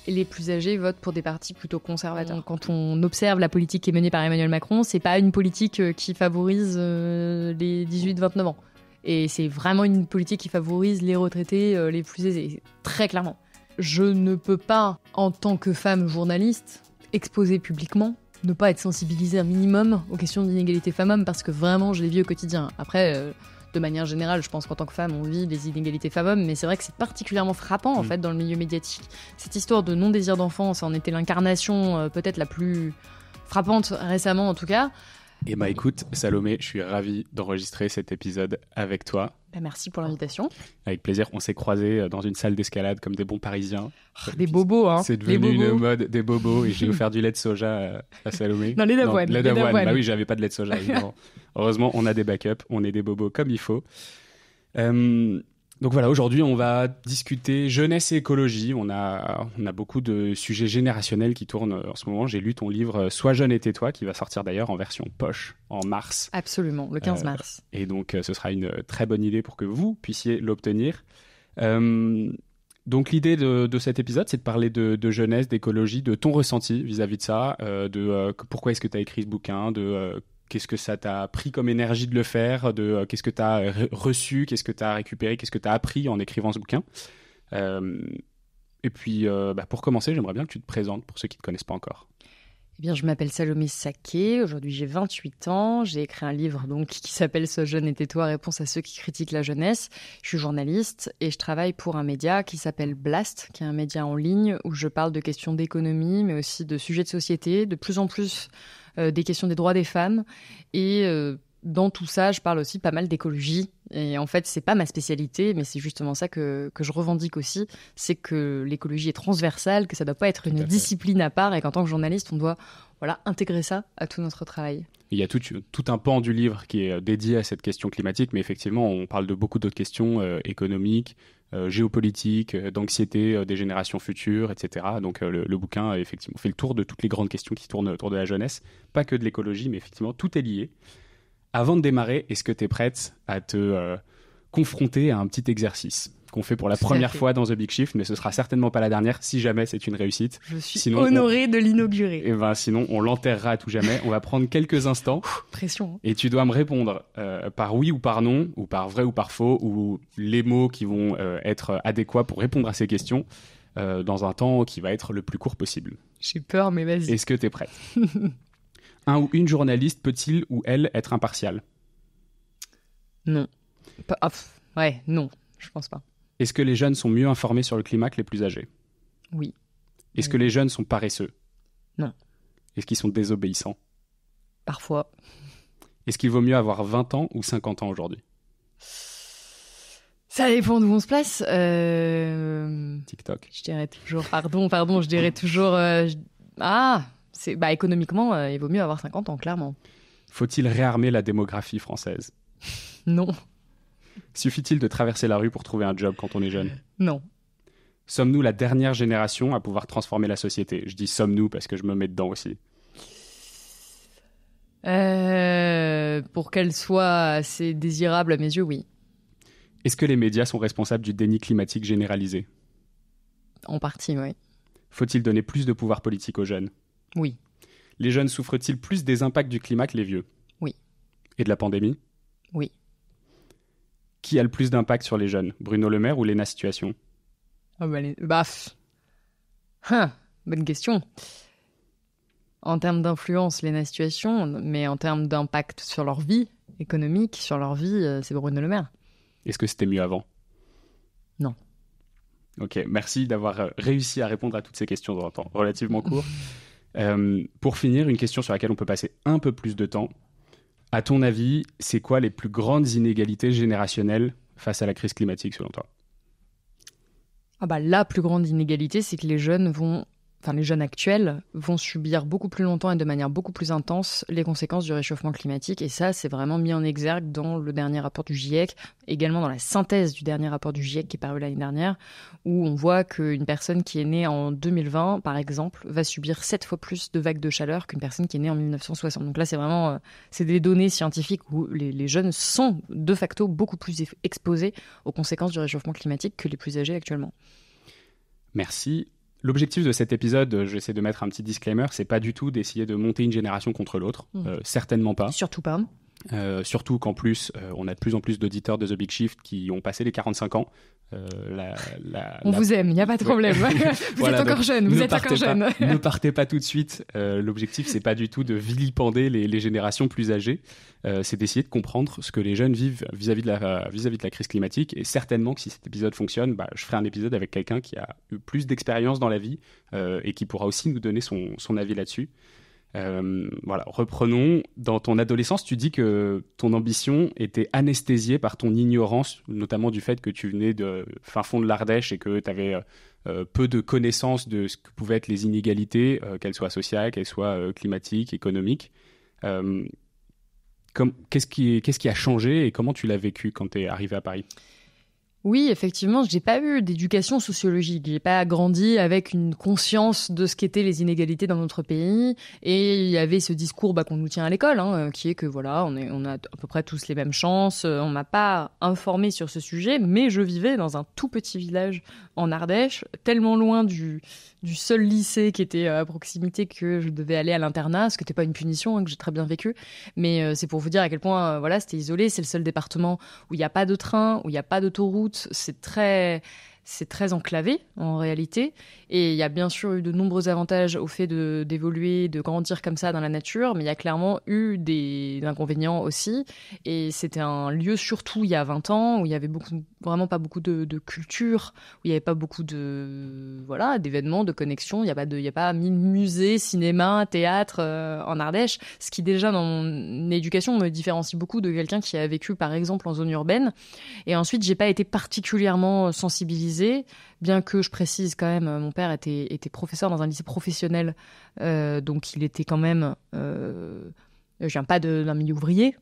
les plus âgés votent pour des partis plutôt conservateurs. Quand on observe la politique qui est menée par Emmanuel Macron, c'est pas une politique qui favorise les 18-29 ans. Et c'est vraiment une politique qui favorise les retraités les plus aisés, très clairement. Je ne peux pas, en tant que femme journaliste, exposer publiquement, ne pas être sensibilisée un minimum aux questions d'inégalité femmes-hommes, parce que vraiment, je les vis au quotidien. Après, de manière générale, je pense qu'en tant que femme, on vit les inégalités femmes-hommes, mais c'est vrai que c'est particulièrement frappant, en fait, dans le milieu médiatique. Cette histoire de non-désir d'enfant, ça en était l'incarnation peut-être la plus frappante récemment, en tout cas. Eh ben écoute, Salomé, je suis ravi d'enregistrer cet épisode avec toi. Merci pour l'invitation. Avec plaisir, on s'est croisés dans une salle d'escalade comme des bons Parisiens. Des bobos, hein. C'est devenu une mode des bobos et j'ai offert du lait de soja à Salomé. Non, lait d'avoine. Lait d'avoine. Bah oui, j'avais pas de lait de soja, évidemment. Heureusement, on a des backups, on est des bobos comme il faut. Donc voilà, aujourd'hui, on va discuter jeunesse et écologie. On a beaucoup de sujets générationnels qui tournent en ce moment. J'ai lu ton livre « Sois jeune et tais-toi » qui va sortir d'ailleurs en version poche en mars. Absolument, le 15 mars. Et donc, ce sera une très bonne idée pour que vous puissiez l'obtenir. Donc, l'idée de cet épisode, c'est de parler de jeunesse, d'écologie, de ton ressenti vis-à-vis de ça, pourquoi est-ce que tu as écrit ce bouquin, qu'est-ce que ça t'a pris comme énergie de le faire, qu'est-ce que tu as reçu, qu'est-ce que tu as récupéré, qu'est-ce que tu as appris en écrivant ce bouquin. Et puis, pour commencer, j'aimerais bien que tu te présentes pour ceux qui ne te connaissent pas encore. Eh bien, je m'appelle Salomé Saké, aujourd'hui j'ai 28 ans, j'ai écrit un livre donc, qui s'appelle « Sois jeune et tais-toi, réponse à ceux qui critiquent la jeunesse ». Je suis journaliste et je travaille pour un média qui s'appelle Blast, qui est un média en ligne où je parle de questions d'économie, mais aussi de sujets de société, de plus en plus des questions des droits des femmes. Et dans tout ça, je parle aussi pas mal d'écologie. Et en fait, c'est pas ma spécialité, mais c'est justement ça que je revendique aussi, c'est que l'écologie est transversale, que ça doit pas être une discipline à part, et qu'en tant que journaliste, on doit intégrer ça à tout notre travail. Il y a tout un pan du livre qui est dédié à cette question climatique, mais effectivement, on parle de beaucoup d'autres questions économiques, géopolitiques, d'anxiété des générations futures, etc. Donc le bouquin, effectivement, fait le tour de toutes les grandes questions qui tournent autour de la jeunesse, pas que de l'écologie, mais effectivement, tout est lié. Avant de démarrer, est-ce que tu es prête à te confronter à un petit exercice qu'on fait pour la première fois dans The Big Shift, mais ce sera certainement pas la dernière si jamais c'est une réussite. Je suis honorée de l'inaugurer. Et sinon, on l'enterrera à tout jamais. On va prendre quelques instants. Pression. Et tu dois me répondre par oui ou par non, ou par vrai ou par faux, ou les mots qui vont être adéquats pour répondre à ces questions dans un temps qui va être le plus court possible. J'ai peur, mais vas-y. Est-ce que tu es prête? Un ou une journaliste peut-il ou elle être impartial? Non. Non, je pense pas. Est-ce que les jeunes sont mieux informés sur le climat que les plus âgés? Oui. Est-ce que les jeunes sont paresseux? Non. Est-ce qu'ils sont désobéissants? Parfois. Est-ce qu'il vaut mieux avoir 20 ans ou 50 ans aujourd'hui? Ça dépend d'où on se place. TikTok. Je dirais toujours... Pardon, je dirais toujours... économiquement, il vaut mieux avoir 50 ans, clairement. Faut-il réarmer la démographie française? Non. Suffit-il de traverser la rue pour trouver un job quand on est jeune? Non. Sommes-nous la dernière génération à pouvoir transformer la société? Je dis sommes-nous parce que je me mets dedans aussi. Pour qu'elle soit assez désirable à mes yeux, oui. Est-ce que les médias sont responsables du déni climatique généralisé? En partie, oui. Faut-il donner plus de pouvoir politique aux jeunes? Oui. Les jeunes souffrent-ils plus des impacts du climat que les vieux? Oui. Et de la pandémie? Oui. Qui a le plus d'impact sur les jeunes? Bruno Le Maire ou Léna Situation? Bonne question. En termes d'influence, Léna Situation, mais en termes d'impact sur leur vie économique, sur leur vie, c'est Bruno Le Maire. Est-ce que c'était mieux avant? Non. Ok, merci d'avoir réussi à répondre à toutes ces questions dans un temps relativement court. Pour finir, une question sur laquelle on peut passer un peu plus de temps. À ton avis, c'est quoi les plus grandes inégalités générationnelles face à la crise climatique, selon toi? La plus grande inégalité, c'est que les jeunes actuels vont subir beaucoup plus longtemps et de manière beaucoup plus intense les conséquences du réchauffement climatique. Et ça, c'est vraiment mis en exergue dans le dernier rapport du GIEC, également dans la synthèse du dernier rapport du GIEC qui est paru l'année dernière, où on voit qu'une personne qui est née en 2020, par exemple, va subir 7 fois plus de vagues de chaleur qu'une personne qui est née en 1960. Donc là, c'est des données scientifiques où les jeunes sont de facto beaucoup plus exposés aux conséquences du réchauffement climatique que les plus âgés actuellement. Merci. L'objectif de cet épisode, j'essaie de mettre un petit disclaimer, c'est pas du tout d'essayer de monter une génération contre l'autre, certainement pas. Surtout pas. Surtout qu'en plus, on a de plus en plus d'auditeurs de The Big Shift qui ont passé les 45 ans. On vous aime, il n'y a pas de problème. Vous êtes encore jeune, vous êtes encore jeune. Ne partez pas tout de suite. L'objectif, c'est pas du tout de vilipender les générations plus âgées. C'est d'essayer de comprendre ce que les jeunes vivent vis-à-vis de la crise climatique. Et certainement que si cet épisode fonctionne, je ferai un épisode avec quelqu'un qui a eu plus d'expérience dans la vie et qui pourra aussi nous donner son avis là-dessus. Reprenons. Dans ton adolescence, tu dis que ton ambition était anesthésiée par ton ignorance, notamment du fait que tu venais de fin fond de l'Ardèche et que tu avais peu de connaissances de ce que pouvaient être les inégalités, qu'elles soient sociales, qu'elles soient climatiques, économiques. Qu'est-ce qui a changé et comment tu l'as vécu quand tu es arrivé à Paris ? Oui, effectivement, j'ai pas eu d'éducation sociologique. J'ai pas grandi avec une conscience de ce qu'étaient les inégalités dans notre pays. Et il y avait ce discours qu'on nous tient à l'école, qui est que voilà, on a à peu près tous les mêmes chances. On m'a pas informé sur ce sujet, mais je vivais dans un tout petit village en Ardèche, tellement loin du seul lycée qui était à proximité que je devais aller à l'internat, ce qui n'était pas une punition, que j'ai très bien vécu. Mais c'est pour vous dire à quel point c'était isolé. C'est le seul département où il n'y a pas de train, où il n'y a pas d'autoroute. C'est très enclavé en réalité, et il y a bien sûr eu de nombreux avantages au fait d'évoluer, de grandir comme ça dans la nature, mais il y a clairement eu des inconvénients aussi, et c'était un lieu surtout il y a 20 ans où il y avait vraiment pas beaucoup de culture, où il y avait pas beaucoup d'événements, de connexions, il y a pas 1000 musées, cinéma, théâtre en Ardèche, ce qui déjà dans mon éducation me différencie beaucoup de quelqu'un qui a vécu par exemple en zone urbaine. Et ensuite j'ai pas été particulièrement sensibilisée, bien que je précise quand même, mon père était professeur dans un lycée professionnel, donc il était quand même... je viens pas d'un milieu ouvrier,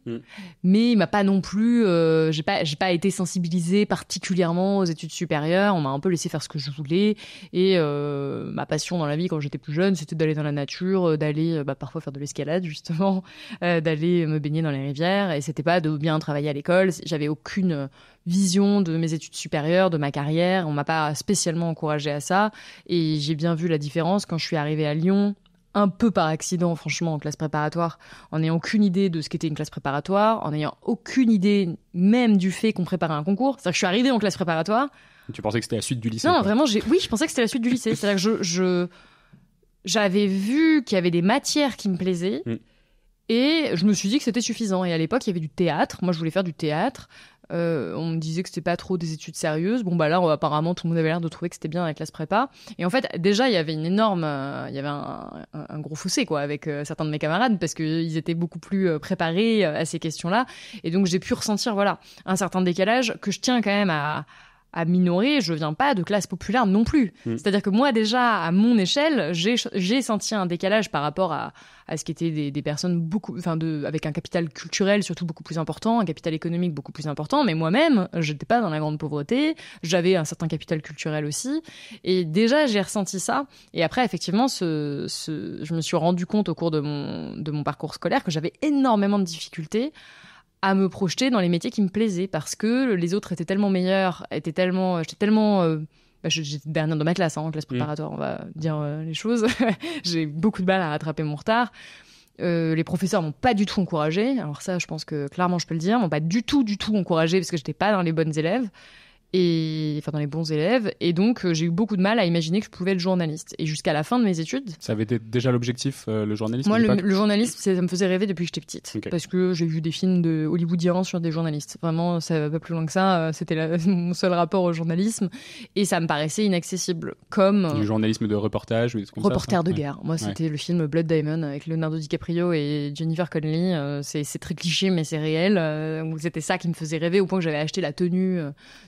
mais il m'a pas non plus... j'ai pas été sensibilisée particulièrement aux études supérieures. On m'a un peu laissé faire ce que je voulais. Et ma passion dans la vie, quand j'étais plus jeune, c'était d'aller dans la nature, d'aller parfois faire de l'escalade, justement, d'aller me baigner dans les rivières. Et c'était pas de bien travailler à l'école. J'avais aucune vision de mes études supérieures, de ma carrière. On m'a pas spécialement encouragée à ça. Et j'ai bien vu la différence quand je suis arrivée à Lyon, un peu par accident, franchement, en classe préparatoire, en n'ayant aucune idée de ce qu'était une classe préparatoire, en n'ayant aucune idée même du fait qu'on préparait un concours. C'est-à-dire que je suis arrivée en classe préparatoire. Tu pensais que c'était la suite du lycée? Non, vraiment, je pensais que c'était la suite du lycée. C'est-à-dire que j'avais vu qu'il y avait des matières qui me plaisaient, et je me suis dit que c'était suffisant. Et à l'époque, il y avait du théâtre. Moi, je voulais faire du théâtre. On me disait que c'était pas trop des études sérieuses. Bon, là, apparemment, tout le monde avait l'air de trouver que c'était bien la classe prépa. Et en fait, déjà, il y avait un gros fossé, quoi, avec certains de mes camarades, parce qu'ils étaient beaucoup plus préparés à ces questions-là. Et donc, j'ai pu ressentir, un certain décalage que je tiens quand même à minorer. Je viens pas de classe populaire non plus. C'est-à-dire que moi, déjà, à mon échelle, j'ai senti un décalage par rapport à ce qu'étaient des personnes avec un capital culturel surtout beaucoup plus important, un capital économique beaucoup plus important. Mais moi-même, j'étais pas dans la grande pauvreté. J'avais un certain capital culturel aussi. Et déjà, j'ai ressenti ça. Et après, effectivement, je me suis rendu compte au cours de mon parcours scolaire que j'avais énormément de difficultés à me projeter dans les métiers qui me plaisaient, parce que les autres étaient tellement meilleurs, j'étais dernière de ma classe, en classe préparatoire, on va dire les choses. J'ai beaucoup de mal à rattraper mon retard. Les professeurs m'ont pas du tout encouragée. Alors ça, je pense que clairement je peux le dire, m'ont pas du tout encouragée, parce que j'étais pas dans les bonnes élèves. Dans les bons élèves, et donc j'ai eu beaucoup de mal à imaginer que je pouvais être journaliste. Et jusqu'à la fin de mes études... Ça avait été déjà l'objectif, le journalisme? Moi, le journalisme, ça me faisait rêver depuis que j'étais petite. Okay. Parce que j'ai vu des films hollywoodiens sur des journalistes. Vraiment, ça va pas plus loin que ça. C'était mon seul rapport au journalisme. Et ça me paraissait inaccessible. Comme... Du journalisme de reportage ou des trucs comme reporter ça, de guerre. Moi, c'était le film Blood Diamond avec Leonardo DiCaprio et Jennifer Connelly. C'est très cliché, mais c'est réel. C'était ça qui me faisait rêver, au point que j'avais acheté la tenue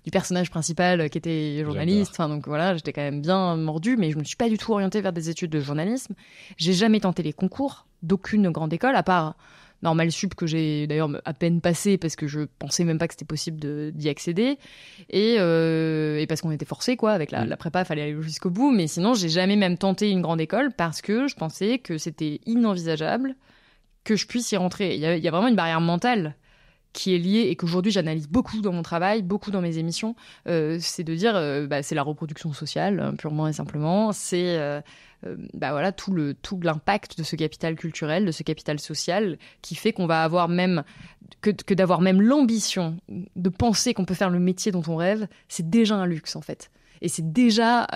du personnage principal qui était journaliste. Donc j'étais quand même bien mordue, mais je me suis pas du tout orientée vers des études de journalisme. J'ai jamais tenté les concours d'aucune grande école, à part Normal Sup, que j'ai d'ailleurs à peine passé parce que je pensais même pas que c'était possible d'y accéder, et parce qu'on était forcés, quoi, avec la prépa, il fallait aller jusqu'au bout. Mais sinon, j'ai jamais même tenté une grande école, parce que je pensais que c'était inenvisageable que je puisse y rentrer. Il y a vraiment une barrière mentale qui est lié et qu'aujourd'hui j'analyse beaucoup dans mon travail, beaucoup dans mes émissions, c'est de dire c'est la reproduction sociale, purement et simplement. C'est voilà, tout l'impact de ce capital culturel, de ce capital social, qui fait qu'on va avoir même que d'avoir même l'ambition de penser qu'on peut faire le métier dont on rêve, c'est déjà un luxe en fait. Et c'est déjà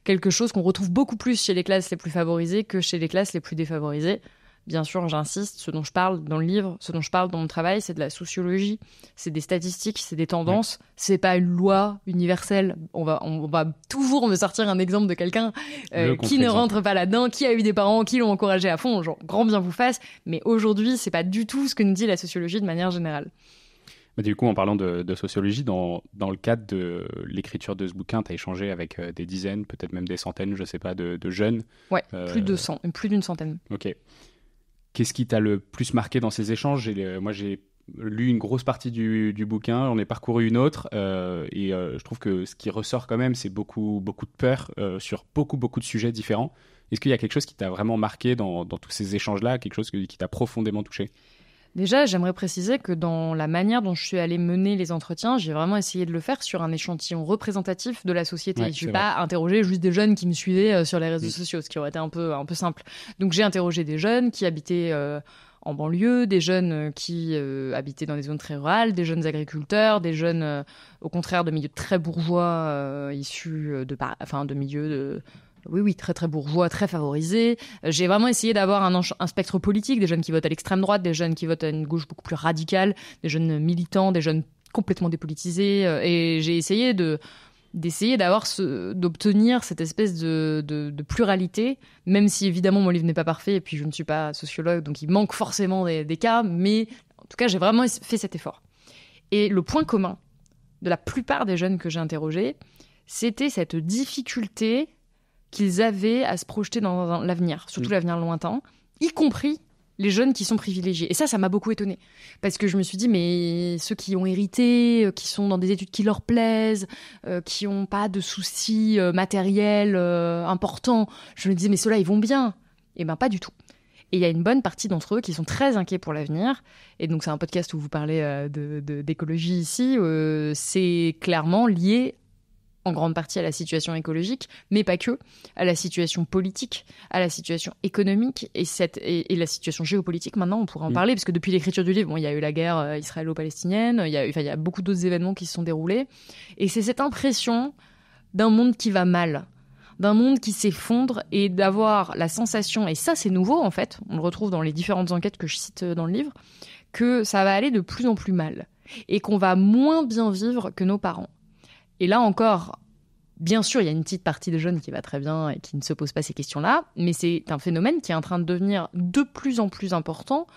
quelque chose qu'on retrouve beaucoup plus chez les classes les plus favorisées que chez les classes les plus défavorisées. Bien sûr, j'insiste, ce dont je parle dans le livre, ce dont je parle dans mon travail, c'est de la sociologie, c'est des statistiques, c'est des tendances, c'est pas une loi universelle. On va toujours me sortir un exemple de quelqu'un qui ne rentre pas là-dedans, qui a eu des parents qui l'ont encouragé à fond, genre grand bien vous fasse, mais aujourd'hui, c'est pas du tout ce que nous dit la sociologie de manière générale. Du coup, en parlant de sociologie, dans le cadre de l'écriture de ce bouquin, tu as échangé avec des dizaines, peut-être même des centaines, je sais pas, de jeunes. Ouais, plus d'une centaine. Ok. Qu'est-ce qui t'a le plus marqué dans ces échanges ? Moi, j'ai lu une grosse partie du bouquin, j'en ai parcouru une autre, et je trouve que ce qui ressort quand même, c'est beaucoup de peur sur beaucoup de sujets différents. Est-ce qu'il y a quelque chose qui t'a vraiment marqué dans tous ces échanges-là, quelque chose qui t'a profondément touché ? Déjà, j'aimerais préciser que dans la manière dont je suis allée mener les entretiens, j'ai vraiment essayé de le faire sur un échantillon représentatif de la société. Ouais, je n'ai pas interrogé juste des jeunes qui me suivaient sur les réseaux sociaux, ce qui aurait été un peu simple. Donc j'ai interrogé des jeunes qui habitaient en banlieue, des jeunes qui habitaient dans des zones très rurales, des jeunes agriculteurs, des jeunes au contraire de milieux très bourgeois issus de milieux de... Oui, très très bourgeois, très favorisés. J'ai vraiment essayé d'avoir un spectre politique, des jeunes qui votent à l'extrême droite, des jeunes qui votent à une gauche beaucoup plus radicale, des jeunes militants, des jeunes complètement dépolitisés. Et j'ai essayé d'obtenir cette espèce de pluralité, même si évidemment mon livre n'est pas parfait et puis je ne suis pas sociologue, donc il manque forcément des cas, mais en tout cas j'ai vraiment fait cet effort. Et le point commun de la plupart des jeunes que j'ai interrogés, c'était cette difficulté qu'ils avaient à se projeter dans l'avenir, surtout l'avenir lointain, y compris les jeunes qui sont privilégiés. Et ça m'a beaucoup étonnée. Parce que je me suis dit, mais ceux qui ont hérité, qui sont dans des études qui leur plaisent, qui n'ont pas de soucis matériels importants, je me disais, mais ceux-là, ils vont bien. Eh bien, pas du tout. Et il y a une bonne partie d'entre eux qui sont très inquiets pour l'avenir. Et donc, c'est un podcast où vous parlez d'écologie ici. C'est clairement lié en grande partie à la situation écologique, mais pas que, à la situation politique, à la situation économique et la situation géopolitique. Maintenant, on pourrait en parler, parce que depuis l'écriture du livre, il y a eu la guerre israélo-palestinienne, il y a beaucoup d'autres événements qui se sont déroulés. Et c'est cette impression d'un monde qui va mal, d'un monde qui s'effondre, et d'avoir la sensation, et ça c'est nouveau en fait, on le retrouve dans les différentes enquêtes que je cite dans le livre, que ça va aller de plus en plus mal, et qu'on va moins bien vivre que nos parents. Et là encore, bien sûr, il y a une petite partie de jeunes qui va très bien et qui ne se pose pas ces questions-là, mais c'est un phénomène qui est en train de devenir de plus en plus important.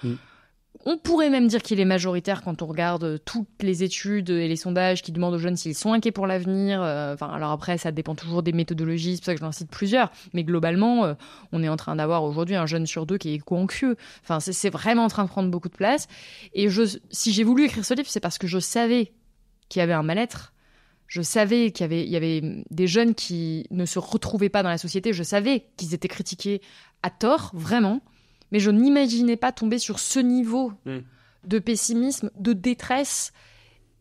On pourrait même dire qu'il est majoritaire quand on regarde toutes les études et les sondages qui demandent aux jeunes s'ils sont inquiets pour l'avenir. Alors après, ça dépend toujours des méthodologies, c'est pour ça que j'en cite plusieurs. Mais globalement, on est en train d'avoir aujourd'hui un jeune sur deux qui est éco-anxieux. Enfin, c'est vraiment en train de prendre beaucoup de place. Et si j'ai voulu écrire ce livre, c'est parce que je savais qu'il y avait un mal-être. Je savais qu'il y avait des jeunes qui ne se retrouvaient pas dans la société. Je savais qu'ils étaient critiqués à tort, vraiment. Mais je n'imaginais pas tomber sur ce niveau de pessimisme, de détresse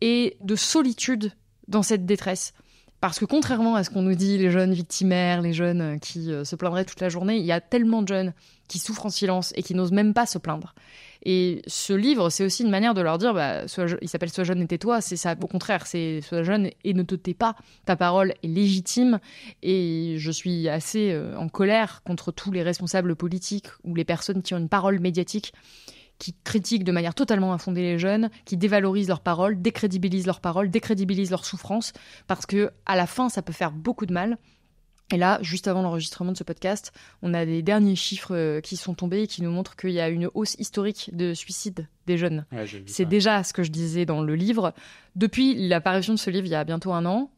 et de solitude dans cette détresse. Parce que contrairement à ce qu'on nous dit, les jeunes victimaires, les jeunes qui se plaindraient toute la journée, il y a tellement de jeunes qui souffrent en silence et qui n'osent même pas se plaindre. Et ce livre, c'est aussi une manière de leur dire, il s'appelle « Sois jeune et tais-toi », c'est ça, au contraire, c'est « Sois jeune et ne te tais pas ». Ta parole est légitime, et je suis assez en colère contre tous les responsables politiques ou les personnes qui ont une parole médiatique, qui critiquent de manière totalement infondée les jeunes, qui dévalorisent leurs paroles, décrédibilisent leurs paroles, décrédibilisent leurs souffrances, parce que à la fin, ça peut faire beaucoup de mal. Et là, juste avant l'enregistrement de ce podcast, on a des derniers chiffres qui sont tombés et qui nous montrent qu'il y a une hausse historique de suicide des jeunes. Ouais, c'est déjà ce que je disais dans le livre. Depuis l'apparition de ce livre, il y a bientôt 1 an,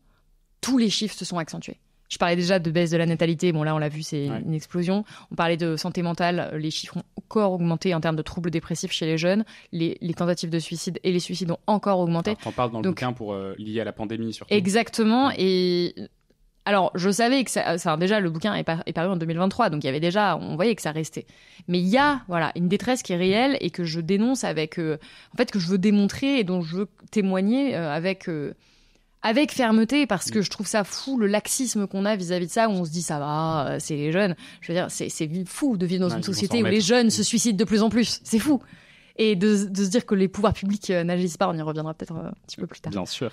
tous les chiffres se sont accentués. Je parlais déjà de baisse de la natalité. Bon, là, on l'a vu, c'est une explosion. On parlait de santé mentale. Les chiffres ont encore augmenté en termes de troubles dépressifs chez les jeunes. Les tentatives de suicide et les suicides ont encore augmenté. Alors, t'en parles dans le bouquin lié à la pandémie, surtout. Exactement. Et Alors, je savais que déjà, le bouquin est paru en 2023, donc on voyait que ça restait. Mais il y a, une détresse qui est réelle et que je dénonce que je veux démontrer et dont je veux témoigner avec fermeté, parce que je trouve ça fou, le laxisme qu'on a vis-à-vis de ça, où on se dit ça va, c'est les jeunes. Je veux dire, c'est fou de vivre dans une société où les jeunes se suicident de plus en plus. C'est fou. Et de se dire que les pouvoirs publics n'agissent pas, on y reviendra peut-être un petit peu plus tard. Bien sûr.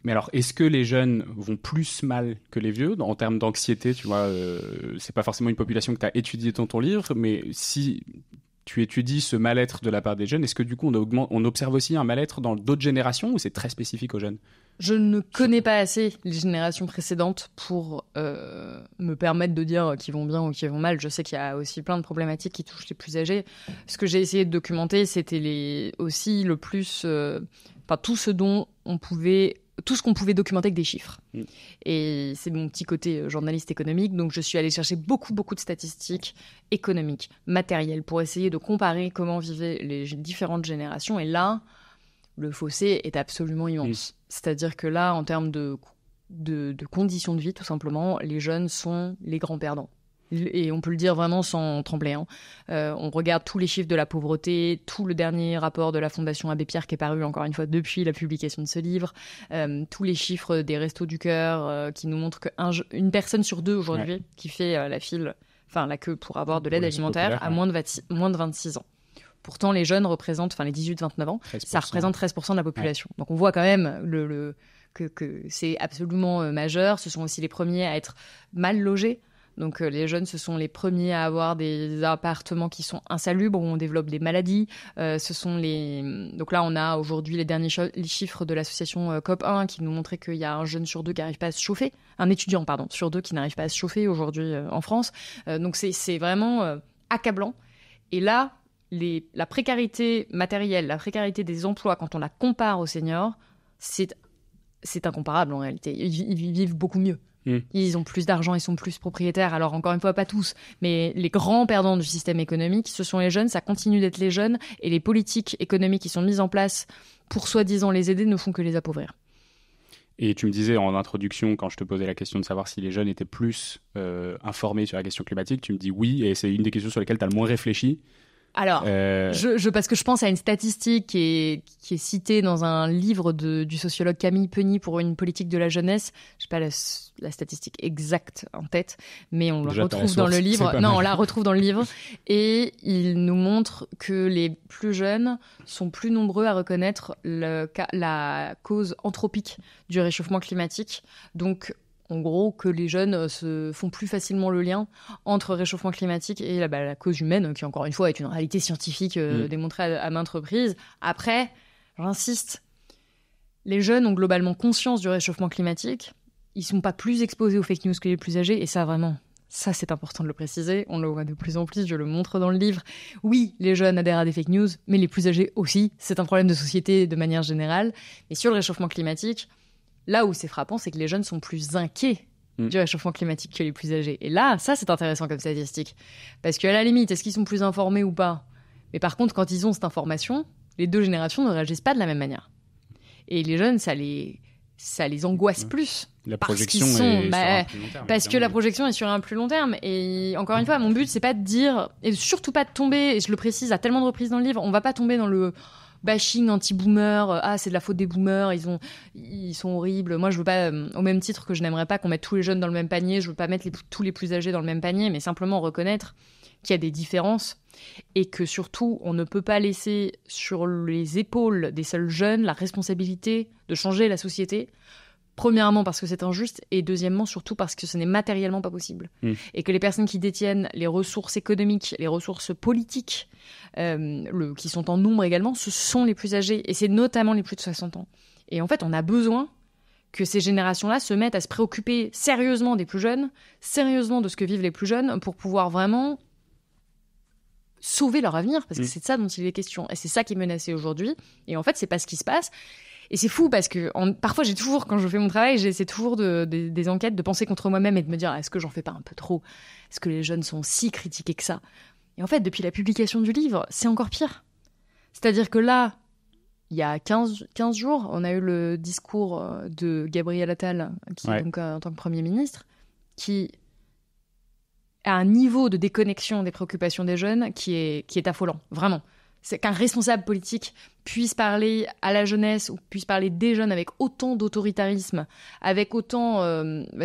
Mais alors, est-ce que les jeunes vont plus mal que les vieux en termes d'anxiété? Tu vois, c'est pas forcément une population que tu as étudiée dans ton livre, mais si tu étudies ce mal-être de la part des jeunes, est-ce que du coup on observe aussi un mal-être dans d'autres générations ou c'est très spécifique aux jeunes? Je ne connais pas assez les générations précédentes pour me permettre de dire qu'ils vont bien ou qu'ils vont mal. Je sais qu'il y a aussi plein de problématiques qui touchent les plus âgés. Ce que j'ai essayé de documenter, c'était aussi le plus... tout ce qu'on pouvait documenter avec des chiffres. Et c'est mon petit côté journaliste économique, donc je suis allée chercher beaucoup de statistiques économiques, matérielles, pour essayer de comparer comment vivaient les différentes générations. Et là, le fossé est absolument immense. C'est-à-dire que là, en termes de conditions de vie, tout simplement, les jeunes sont les grands perdants. Et on peut le dire vraiment sans trembler. On regarde tous les chiffres de la pauvreté, tout le dernier rapport de la Fondation Abbé Pierre qui est paru encore une fois depuis la publication de ce livre, tous les chiffres des Restos du Cœur qui nous montrent qu'une personne sur deux aujourd'hui qui fait la queue pour avoir de l'aide alimentaire a moins de 26 ans. Pourtant, les jeunes représentent, les 18-29 ans, 13%. Ça représente 13% de la population. Donc on voit quand même que c'est absolument majeur. Ce sont aussi les premiers à être mal logés. Donc les jeunes, ce sont les premiers à avoir des appartements qui sont insalubres, où on développe des maladies. Donc là, on a aujourd'hui les derniers chiffres de l'association COP1 qui nous montraient qu'il y a un jeune sur deux qui n'arrive pas à se chauffer. Un étudiant, sur deux qui n'arrive pas à se chauffer aujourd'hui en France. Donc c'est vraiment accablant. Et là, la précarité matérielle, la précarité des emplois, quand on la compare aux seniors, c'est incomparable en réalité. Ils vivent beaucoup mieux. Ils ont plus d'argent, ils sont plus propriétaires. Alors encore une fois, pas tous, mais les grands perdants du système économique, ce sont les jeunes, ça continue d'être les jeunes, et les politiques économiques qui sont mises en place pour soi-disant les aider ne font que les appauvrir. Et tu me disais en introduction, quand je te posais la question de savoir si les jeunes étaient plus informés sur la question climatique, tu me dis oui, et c'est une des questions sur lesquelles tu as le moins réfléchi. Alors, parce que je pense à une statistique qui est citée dans un livre du sociologue Camille Penny pour une politique de la jeunesse. Je n'ai pas la statistique exacte en tête, mais on la retrouve dans le livre. Non, on la retrouve dans le livre. Et il nous montre que les plus jeunes sont plus nombreux à reconnaître la cause anthropique du réchauffement climatique. Donc, en gros, que les jeunes se font plus facilement le lien entre réchauffement climatique et la cause humaine, qui encore une fois est une réalité scientifique démontrée à maintes reprises. Après, j'insiste, les jeunes ont globalement conscience du réchauffement climatique. Ils ne sont pas plus exposés aux fake news que les plus âgés, et ça vraiment, ça c'est important de le préciser. On le voit de plus en plus, je le montre dans le livre. Oui, les jeunes adhèrent à des fake news, mais les plus âgés aussi. C'est un problème de société de manière générale. Mais sur le réchauffement climatique, là où c'est frappant, c'est que les jeunes sont plus inquiets du réchauffement climatique que les plus âgés. Et là, ça, c'est intéressant comme statistique. Parce qu'à la limite, est-ce qu'ils sont plus informés ou pas? Mais par contre, quand ils ont cette information, les deux générations ne réagissent pas de la même manière. Et les jeunes, ça les angoisse plus. La projection est sur un plus long terme. Parce que la projection est sur un plus long terme. Et encore une fois, mon but, c'est pas de dire, et surtout pas de tomber, et je le précise à tellement de reprises dans le livre, on va pas tomber dans le bashing anti-boomer, c'est de la faute des boomers, ils sont horribles. Moi, je veux pas, au même titre que je n'aimerais pas qu'on mette tous les jeunes dans le même panier, je veux pas mettre tous les plus âgés dans le même panier, mais simplement reconnaître qu'il y a des différences et que surtout, on ne peut pas laisser sur les épaules des seuls jeunes la responsabilité de changer la société. Premièrement parce que c'est injuste, et deuxièmement surtout parce que ce n'est matériellement pas possible. Et que les personnes qui détiennent les ressources économiques, les ressources politiques, qui sont en nombre également, ce sont les plus âgés, et c'est notamment les plus de 60 ans. Et en fait, on a besoin que ces générations-là se mettent à se préoccuper sérieusement des plus jeunes, sérieusement de ce que vivent les plus jeunes, pour pouvoir vraiment sauver leur avenir, parce que c'est de ça dont il est question. Et c'est ça qui est menacé aujourd'hui. Et en fait, c'est pas ce qui se passe. Et c'est fou parce que parfois, quand je fais mon travail, j'essaie toujours des enquêtes, de penser contre moi-même et de me dire, est-ce que j'en fais pas un peu trop? Est-ce que les jeunes sont si critiqués que ça? Et en fait, depuis la publication du livre, c'est encore pire. C'est-à-dire que là, il y a 15 jours, on a eu le discours de Gabriel Attal, qui donc, en tant que Premier ministre, qui a un niveau de déconnexion des préoccupations des jeunes qui est affolant, vraiment. C'est qu'un responsable politique puisse parler à la jeunesse ou puisse parler des jeunes avec autant d'autoritarisme, avec autant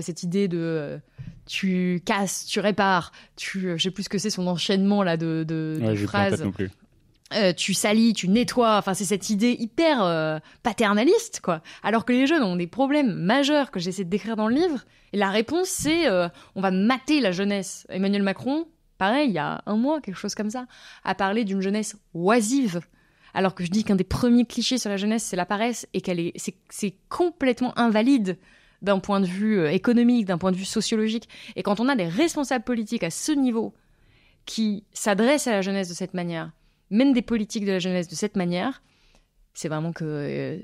cette idée de tu casses, tu répares, je sais plus ce que c'est son enchaînement là de phrases. Non plus. Tu salis, tu nettoies, enfin c'est cette idée hyper paternaliste quoi. Alors que les jeunes ont des problèmes majeurs que j'essaie de décrire dans le livre. Et la réponse c'est on va mater la jeunesse. Emmanuel Macron, pareil, il y a un mois, quelque chose comme ça, a parlé d'une jeunesse oisive. Alors que je dis qu'un des premiers clichés sur la jeunesse c'est la paresse et c'est complètement invalide d'un point de vue économique, d'un point de vue sociologique. Et quand on a des responsables politiques à ce niveau qui s'adressent à la jeunesse de cette manière, mènent des politiques de la jeunesse de cette manière, c'est vraiment que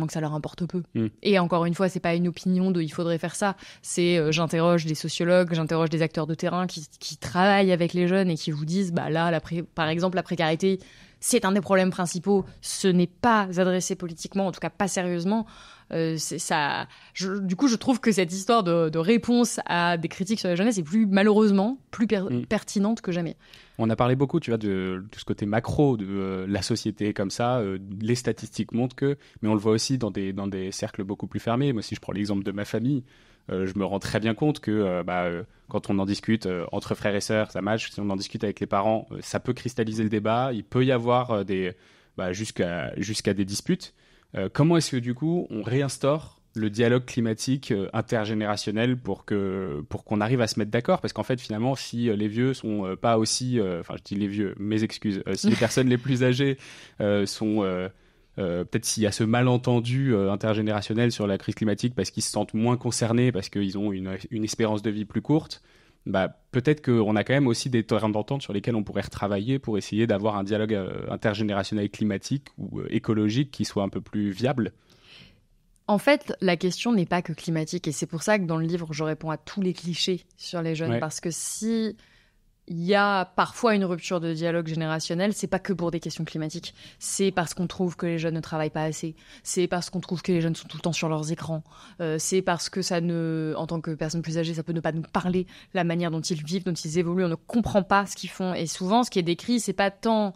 ça leur importe peu. Et encore une fois, c'est pas une opinion de il faudrait faire ça. C'est j'interroge des sociologues, j'interroge des acteurs de terrain qui travaillent avec les jeunes et qui vous disent bah là, par exemple, la précarité, c'est un des problèmes principaux. Ce n'est pas adressé politiquement, en tout cas pas sérieusement. Du coup, je trouve que cette histoire de réponse à des critiques sur la jeunesse est malheureusement plus pertinente que jamais. On a parlé beaucoup, tu vois, de ce côté macro de la société comme ça. Les statistiques montrent que, mais on le voit aussi dans des cercles beaucoup plus fermés. Moi, si je prends l'exemple de ma famille, je me rends très bien compte que quand on en discute entre frères et sœurs, ça match. Si on en discute avec les parents, ça peut cristalliser le débat. Il peut y avoir jusqu'à des disputes. Comment est-ce que du coup on réinstaure le dialogue climatique intergénérationnel pour qu'on arrive à se mettre d'accord? Parce qu'en fait finalement si les vieux sont pas aussi je dis les vieux, mes excuses, si les personnes les plus âgées sont peut-être s'il y a ce malentendu intergénérationnel sur la crise climatique parce qu'ils se sentent moins concernés, parce qu'ils ont une espérance de vie plus courte, peut-être qu'on a quand même aussi des terrains d'entente sur lesquels on pourrait retravailler pour essayer d'avoir un dialogue intergénérationnel climatique ou écologique qui soit un peu plus viable. En fait, la question n'est pas que climatique, et c'est pour ça que dans le livre, je réponds à tous les clichés sur les jeunes, parce que si il y a parfois une rupture de dialogue générationnel, c'est pas que pour des questions climatiques. C'est parce qu'on trouve que les jeunes ne travaillent pas assez. C'est parce qu'on trouve que les jeunes sont tout le temps sur leurs écrans. C'est parce que en tant que personne plus âgée, ça peut ne pas nous parler, la manière dont ils vivent, dont ils évoluent. On ne comprend pas ce qu'ils font. Et souvent, ce qui est décrit, c'est pas tant...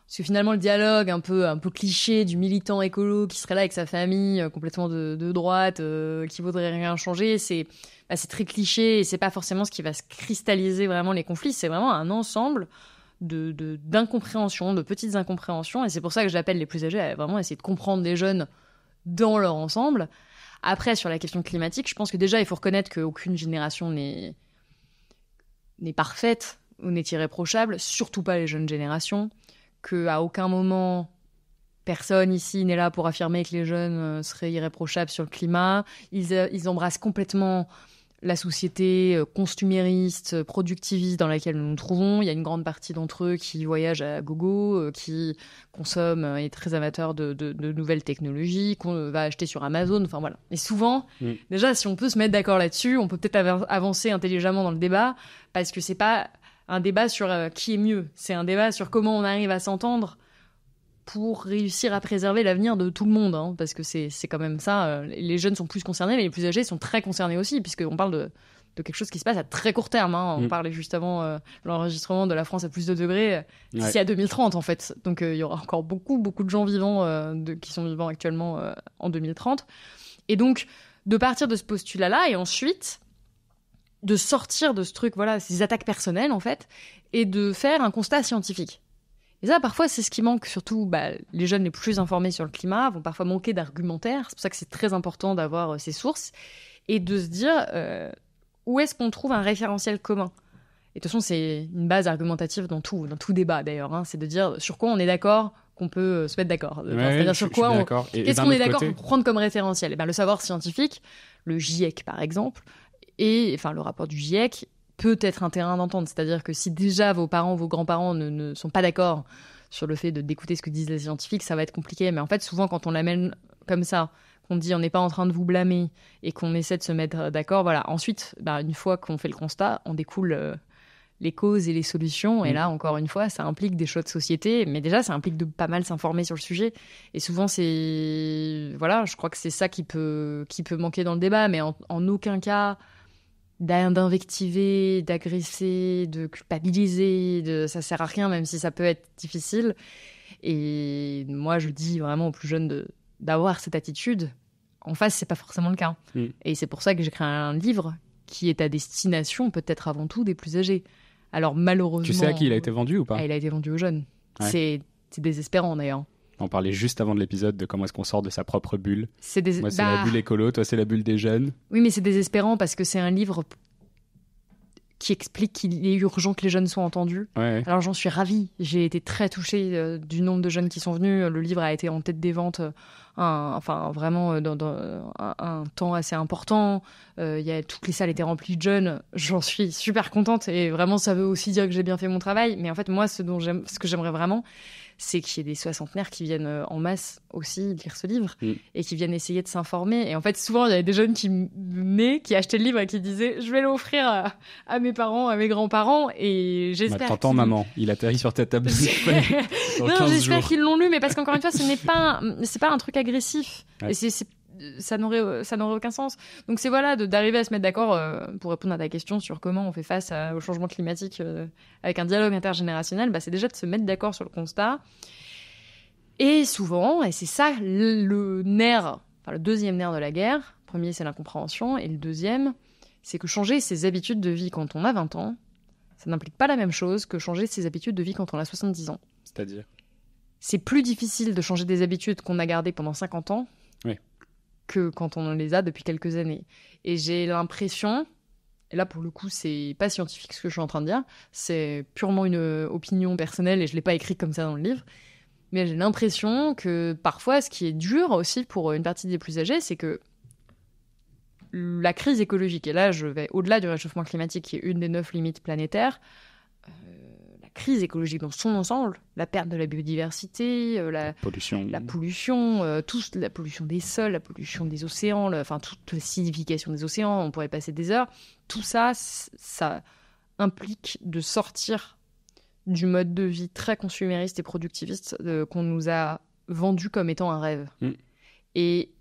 Parce que finalement, le dialogue un peu cliché du militant écolo qui serait là avec sa famille, complètement de droite, qui voudrait rien changer, c'est très cliché et c'est pas forcément ce qui va se cristalliser vraiment les conflits. C'est vraiment un ensemble d'incompréhensions, de petites incompréhensions. Et c'est pour ça que j'appelle les plus âgés à vraiment essayer de comprendre les jeunes dans leur ensemble. Après, sur la question climatique, je pense que déjà, il faut reconnaître qu'aucune génération n'est parfaite ou n'est irréprochable, surtout pas les jeunes générations. Qu'à aucun moment, personne ici n'est là pour affirmer que les jeunes seraient irréprochables sur le climat. Ils embrassent complètement la société consumériste, productiviste dans laquelle nous nous trouvons. Il y a une grande partie d'entre eux qui voyagent à gogo, qui consomment et très amateurs de nouvelles technologies, qu'on va acheter sur Amazon. Enfin voilà. Et souvent, déjà, si on peut se mettre d'accord là-dessus, on peut peut-être avancer intelligemment dans le débat, parce que c'est pas un débat sur qui est mieux. C'est un débat sur comment on arrive à s'entendre pour réussir à préserver l'avenir de tout le monde. Hein, parce que c'est quand même ça. Les jeunes sont plus concernés, mais les plus âgés sont très concernés aussi, puisqu'on parle de quelque chose qui se passe à très court terme. Hein. On parlait juste avant l'enregistrement de la France à plus de degrés d'ici à 2030, en fait. Donc il y aura encore beaucoup, beaucoup de gens vivants qui sont vivants actuellement en 2030. Et donc, de partir de ce postulat-là, et ensuite... de sortir de ce truc, voilà, ces attaques personnelles, en fait, et de faire un constat scientifique. Et ça, parfois, c'est ce qui manque, surtout les jeunes les plus informés sur le climat vont parfois manquer d'argumentaire. C'est pour ça que c'est très important d'avoir ces sources, et de se dire où est-ce qu'on trouve un référentiel commun. Et de toute façon, c'est une base argumentative dans tout débat, d'ailleurs. Hein, c'est de dire sur quoi on est d'accord qu'on peut se mettre d'accord. C'est-à-dire sur quoi qu'est-ce qu'on est d'accord pour prendre comme référentiel. Et le savoir scientifique, le GIEC, par exemple, et enfin, le rapport du GIEC peut être un terrain d'entente. C'est-à-dire que si déjà vos parents, vos grands-parents ne sont pas d'accord sur le fait d'écouter ce que disent les scientifiques, ça va être compliqué. Mais en fait, souvent, quand on l'amène comme ça, qu'on dit on n'est pas en train de vous blâmer et qu'on essaie de se mettre d'accord, voilà. Ensuite, une fois qu'on fait le constat, on découle les causes et les solutions. Et là, encore une fois, ça implique des choix de société, mais déjà, ça implique de pas mal s'informer sur le sujet. Et souvent, je crois que c'est ça qui peut manquer dans le débat, mais en aucun cas d'invectiver, d'agresser, de culpabiliser, ça sert à rien, même si ça peut être difficile. Et moi, je dis vraiment aux plus jeunes d'avoir cette attitude. En face, c'est pas forcément le cas. Et c'est pour ça que j'ai créé un livre qui est à destination, peut-être avant tout, des plus âgés. Alors malheureusement... Tu sais à qui il a été vendu ou pas ? Il a été vendu aux jeunes. Ouais. C'est désespérant d'ailleurs. On parlait juste avant de l'épisode de comment est-ce qu'on sort de sa propre bulle. Moi, c'est la la bulle écolo, toi, c'est la bulle des jeunes. Oui, mais c'est désespérant parce que c'est un livre qui explique qu'il est urgent que les jeunes soient entendus. Ouais. Alors j'en suis ravie. J'ai été très touchée du nombre de jeunes qui sont venus. Le livre a été en tête des ventes vraiment dans un temps assez important. Toutes les salles étaient remplies de jeunes. J'en suis super contente et vraiment ça veut aussi dire que j'ai bien fait mon travail. Mais en fait moi ce que j'aimerais vraiment, c'est qu'il y ait des soixantenaires qui viennent en masse aussi lire ce livre et qui viennent essayer de s'informer. Et en fait, souvent, il y avait des jeunes qui venaient, qui achetaient le livre et qui disaient « Je vais l'offrir à mes parents, à mes grands-parents. » Et j'espère t'entends, maman, il atterrit sur ta table. Non, j'espère qu'ils l'ont lu, mais parce qu'encore une fois, c'est pas un truc agressif. Ouais. Et ça n'aurait aucun sens. Donc c'est d'arriver à se mettre d'accord pour répondre à ta question sur comment on fait face au changement climatique avec un dialogue intergénérationnel. C'est déjà de se mettre d'accord sur le constat. Et souvent, et c'est ça le deuxième nerf de la guerre. Le premier, c'est l'incompréhension. Et le deuxième, c'est que changer ses habitudes de vie quand on a 20 ans, ça n'implique pas la même chose que changer ses habitudes de vie quand on a 70 ans. C'est-à-dire ? C'est plus difficile de changer des habitudes qu'on a gardées pendant 50 ans. Oui. Que quand on les a depuis quelques années. Et j'ai l'impression, et là pour le coup c'est pas scientifique ce que je suis en train de dire, c'est purement une opinion personnelle et je l'ai pas écrit comme ça dans le livre, mais j'ai l'impression que parfois ce qui est dur aussi pour une partie des plus âgés, c'est que la crise écologique, et là je vais au-delà du réchauffement climatique qui est une des 9 limites planétaires, la crise écologique dans son ensemble, la perte de la biodiversité, la pollution, la pollution des sols, la pollution des océans, toute l'acidification des océans, on pourrait passer des heures. Tout ça, ça implique de sortir du mode de vie très consumériste et productiviste qu'on nous a vendu comme étant un rêve. Et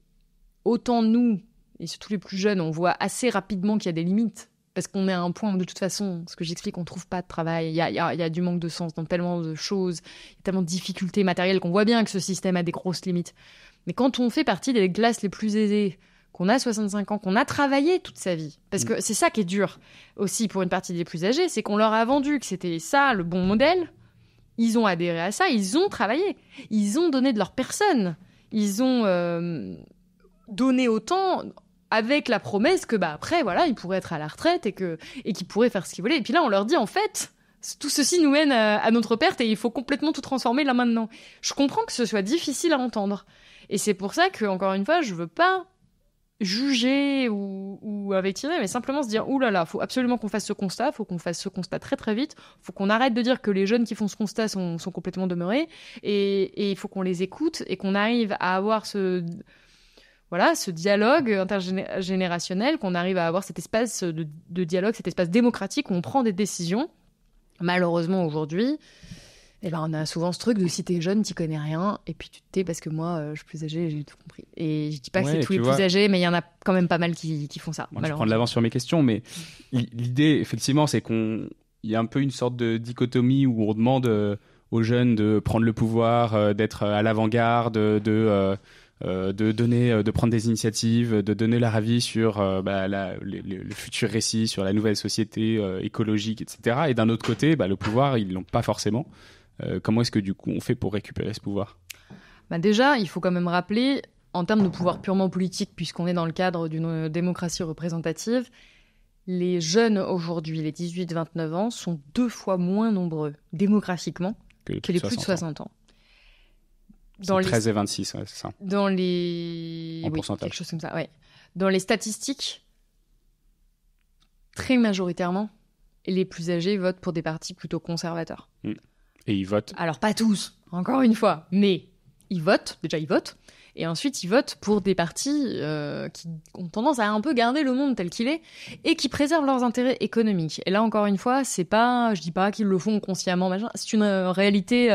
autant nous, et surtout les plus jeunes, on voit assez rapidement qu'il y a des limites. Parce qu'on est à un point où, de toute façon, ce que j'explique, on ne trouve pas de travail. Il y a du manque de sens dans tellement de choses, il y a tellement de difficultés matérielles qu'on voit bien que ce système a des grosses limites. Mais quand on fait partie des classes les plus aisées, qu'on a 65 ans, qu'on a travaillé toute sa vie, parce que c'est ça qui est dur aussi pour une partie des plus âgés, c'est qu'on leur a vendu que c'était ça le bon modèle, ils ont adhéré à ça, ils ont travaillé, ils ont donné de leur personne, ils ont donné autant... avec la promesse que après ils pourraient être à la retraite et qu'ils pourraient faire ce qu'ils voulaient. Et puis là on leur dit en fait tout ceci nous mène à notre perte et il faut complètement tout transformer là maintenant. Je comprends que ce soit difficile à entendre et c'est pour ça que encore une fois je veux pas juger ou invectiver, mais simplement se dire oulala, faut absolument qu'on fasse ce constat, faut qu'on fasse ce constat très très vite, faut qu'on arrête de dire que les jeunes qui font ce constat sont complètement demeurés et il faut qu'on les écoute et qu'on arrive à avoir ce dialogue intergénérationnel, qu'on arrive à avoir cet espace de dialogue, cet espace démocratique où on prend des décisions. Malheureusement, aujourd'hui, on a souvent ce truc de si t'es jeune, t'y connais rien, et puis tu te tais parce que moi, je suis plus âgée, j'ai tout compris. Et je dis pas que c'est tous les plus âgés, mais il y en a quand même pas mal qui font ça. Moi, je prends de l'avance sur mes questions, mais l'idée, effectivement, c'est qu'il y a un peu une sorte de dichotomie où on demande aux jeunes de prendre le pouvoir, d'être à l'avant-garde, de prendre des initiatives, de donner leur avis sur le futur récit, sur la nouvelle société écologique, etc. Et d'un autre côté, le pouvoir, ils l'ont pas forcément. Comment est-ce que du coup on fait pour récupérer ce pouvoir ? Déjà, il faut quand même rappeler, en termes de pouvoir purement politique, puisqu'on est dans le cadre d'une démocratie représentative, les jeunes aujourd'hui, les 18-29 ans, sont 2 fois moins nombreux démographiquement que les plus de 60 ans. Dans 13 et 26, ouais, c'est ça. Dans les... En pourcentage. Quelque chose comme ça, ouais. Dans les statistiques, très majoritairement, les plus âgés votent pour des partis plutôt conservateurs. Et ils votent. Alors, pas tous, encore une fois, mais ils votent. Déjà, ils votent. Et ensuite, ils votent pour des partis qui ont tendance à un peu garder le monde tel qu'il est et qui préservent leurs intérêts économiques. Et là, encore une fois, je dis pas qu'ils le font consciemment, machin. C'est une réalité.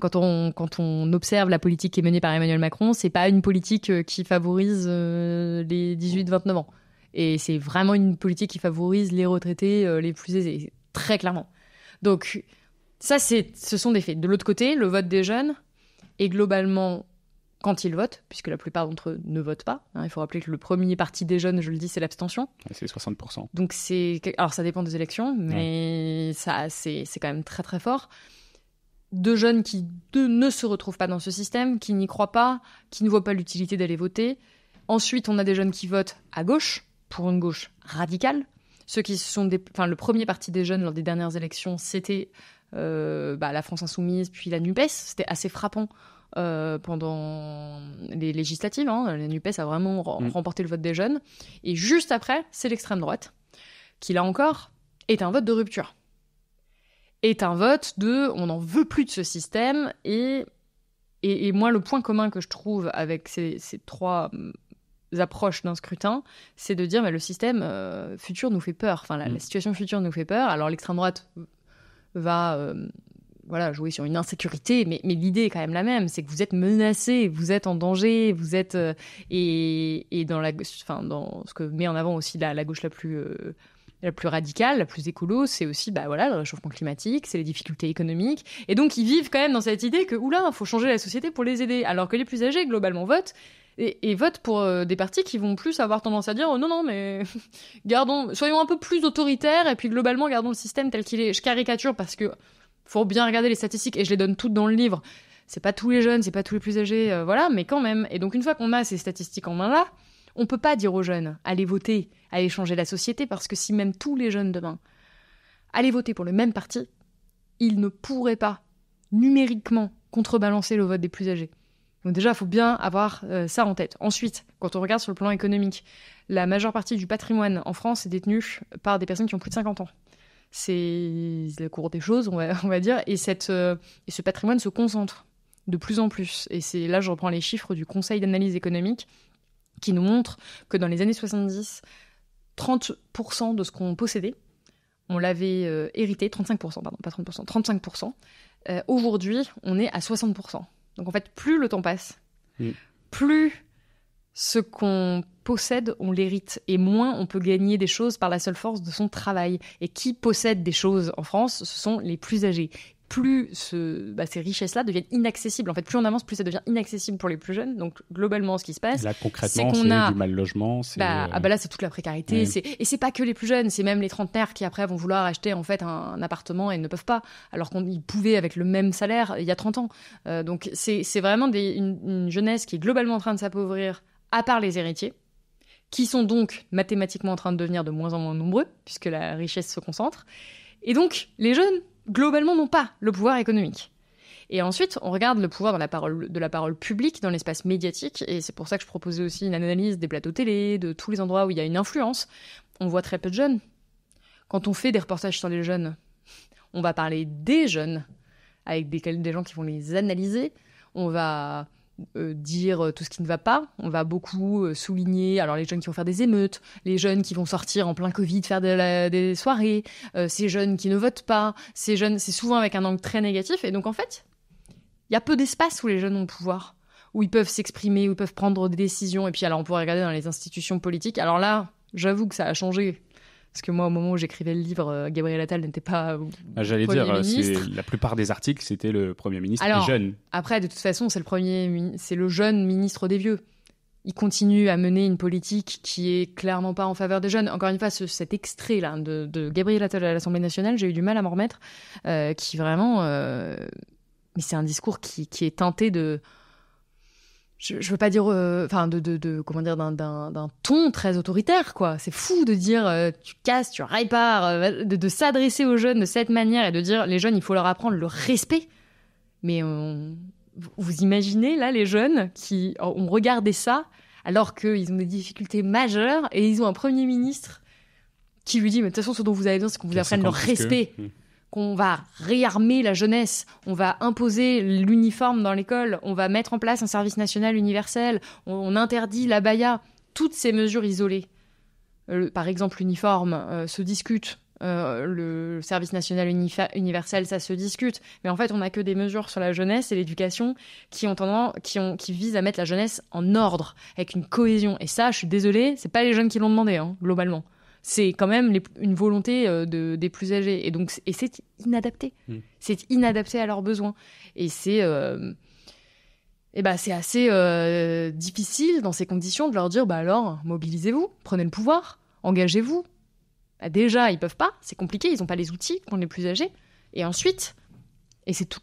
Quand on observe la politique qui est menée par Emmanuel Macron, c'est pas une politique qui favorise les 18-29 ans. Et c'est vraiment une politique qui favorise les retraités les plus aisés, très clairement. Donc, ça, ce sont des faits. De l'autre côté, le vote des jeunes est globalement, quand ils votent, puisque la plupart d'entre eux ne votent pas, il faut rappeler que le premier parti des jeunes, je le dis, c'est l'abstention. C'est 60%. Donc, alors ça dépend des élections, mais ça, c'est quand même très très fort. De jeunes qui ne se retrouvent pas dans ce système, qui n'y croient pas, qui ne voient pas l'utilité d'aller voter. Ensuite, on a des jeunes qui votent à gauche, pour une gauche radicale. Ceux qui sont le premier parti des jeunes lors des dernières élections, c'était la France Insoumise, puis la NUPES. C'était assez frappant pendant les législatives. La NUPES a vraiment remporté le vote des jeunes. Et juste après, c'est l'extrême droite, qui là encore est un vote de rupture. Est un vote on n'en veut plus de ce système. Et moi, le point commun que je trouve avec ces trois approches d'un scrutin, c'est de dire le système futur nous fait peur. La situation future nous fait peur. Alors l'extrême droite va jouer sur une insécurité, mais l'idée est quand même la même, c'est que vous êtes menacé, vous êtes en danger, vous êtes et dans dans ce que met en avant aussi la gauche la plus radicale, la plus écolo, c'est aussi le réchauffement climatique, c'est les difficultés économiques, et donc ils vivent quand même dans cette idée que il faut changer la société pour les aider, alors que les plus âgés globalement votent et votent pour des partis qui vont plus avoir tendance à dire non mais soyons un peu plus autoritaires et puis globalement gardons le système tel qu'il est. Je caricature parce que faut bien regarder les statistiques et je les donne toutes dans le livre. C'est pas tous les jeunes, c'est pas tous les plus âgés, mais quand même. Et donc une fois qu'on a ces statistiques en main là, on peut pas dire aux jeunes allez voter, allez changer la société, parce que si même tous les jeunes demain allaient voter pour le même parti, ils ne pourraient pas numériquement contrebalancer le vote des plus âgés. Donc déjà, il faut bien avoir ça en tête. Ensuite, quand on regarde sur le plan économique, la majeure partie du patrimoine en France est détenue par des personnes qui ont plus de 50 ans. C'est la cour des choses, on va dire, et ce patrimoine se concentre de plus en plus. Et là, je reprends les chiffres du Conseil d'analyse économique qui nous montrent que dans les années 70, 30% de ce qu'on possédait, on l'avait hérité, 35%, pardon, pas 30%, 35%. Aujourd'hui, on est à 60%. Donc en fait, plus le temps passe, plus ce qu'on possède, on l'hérite, et moins on peut gagner des choses par la seule force de son travail. Et qui possède des choses en France, ce sont les plus âgés. Plus ces richesses-là deviennent inaccessibles. En fait, plus on avance, plus ça devient inaccessible pour les plus jeunes. Donc globalement, ce qui se passe, là concrètement, c'est du mal logement. Là, c'est toute la précarité. Et c'est pas que les plus jeunes, c'est même les trentenaires qui après vont vouloir acheter en fait un appartement et ne peuvent pas, alors qu'ils pouvaient avec le même salaire il y a 30 ans. Donc c'est vraiment une jeunesse qui est globalement en train de s'appauvrir, à part les héritiers, qui sont donc mathématiquement en train de devenir de moins en moins nombreux, puisque la richesse se concentre. Et donc, les jeunes, globalement, n'ont pas le pouvoir économique. Et ensuite, on regarde le pouvoir de la parole publique dans l'espace médiatique, et c'est pour ça que je proposais aussi une analyse des plateaux télé, de tous les endroits où il y a une influence. On voit très peu de jeunes. Quand on fait des reportages sur les jeunes, on va parler des jeunes, avec des gens qui vont les analyser. On va dire tout ce qui ne va pas. On va beaucoup souligner les jeunes qui vont faire des émeutes, les jeunes qui vont sortir en plein Covid faire des soirées, ces jeunes qui ne votent pas, ces jeunes, c'est souvent avec un angle très négatif. Et donc en fait, il y a peu d'espace où les jeunes ont le pouvoir, où ils peuvent s'exprimer, où ils peuvent prendre des décisions. Et puis on pourrait regarder dans les institutions politiques. Alors là, j'avoue que ça a changé. Parce que moi, au moment où j'écrivais le livre, Gabriel Attal n'était pas j'allais Premier ministre. La plupart des articles, c'était le Premier ministre jeune. Après, de toute façon, c'est le jeune ministre des vieux. Il continue à mener une politique qui est clairement pas en faveur des jeunes. Encore une fois, cet extrait-là de Gabriel Attal à l'Assemblée nationale, j'ai eu du mal à m'en remettre, qui vraiment... Mais c'est un discours qui est teinté de... Je veux pas dire, d'un ton très autoritaire, quoi. C'est fou de dire, tu casses, tu répares, de s'adresser aux jeunes de cette manière et de dire, les jeunes, il faut leur apprendre le respect. Mais vous imaginez, là, les jeunes qui ont regardé ça, alors qu'ils ont des difficultés majeures et ils ont un Premier ministre qui lui dit, mais de toute façon, ce dont vous avez besoin, c'est qu'on vous apprenne le respect. qu'on va réarmer la jeunesse, on va imposer l'uniforme dans l'école, on va mettre en place un service national universel, on interdit l'abaya, toutes ces mesures isolées. Par exemple, l'uniforme se discute, le service national universel, ça se discute. Mais en fait, on n'a que des mesures sur la jeunesse et l'éducation qui visent à mettre la jeunesse en ordre, avec une cohésion. Et ça, je suis désolée, c'est pas les jeunes qui l'ont demandé, hein, globalement. C'est quand même une volonté des plus âgés. Et c'est inadapté. C'est inadapté à leurs besoins. Et c'est assez difficile dans ces conditions de leur dire alors, mobilisez-vous, prenez le pouvoir, engagez-vous. Déjà, ils peuvent pas, c'est compliqué, ils n'ont pas les outils quand on est plus âgés. Et ensuite, et c'est tout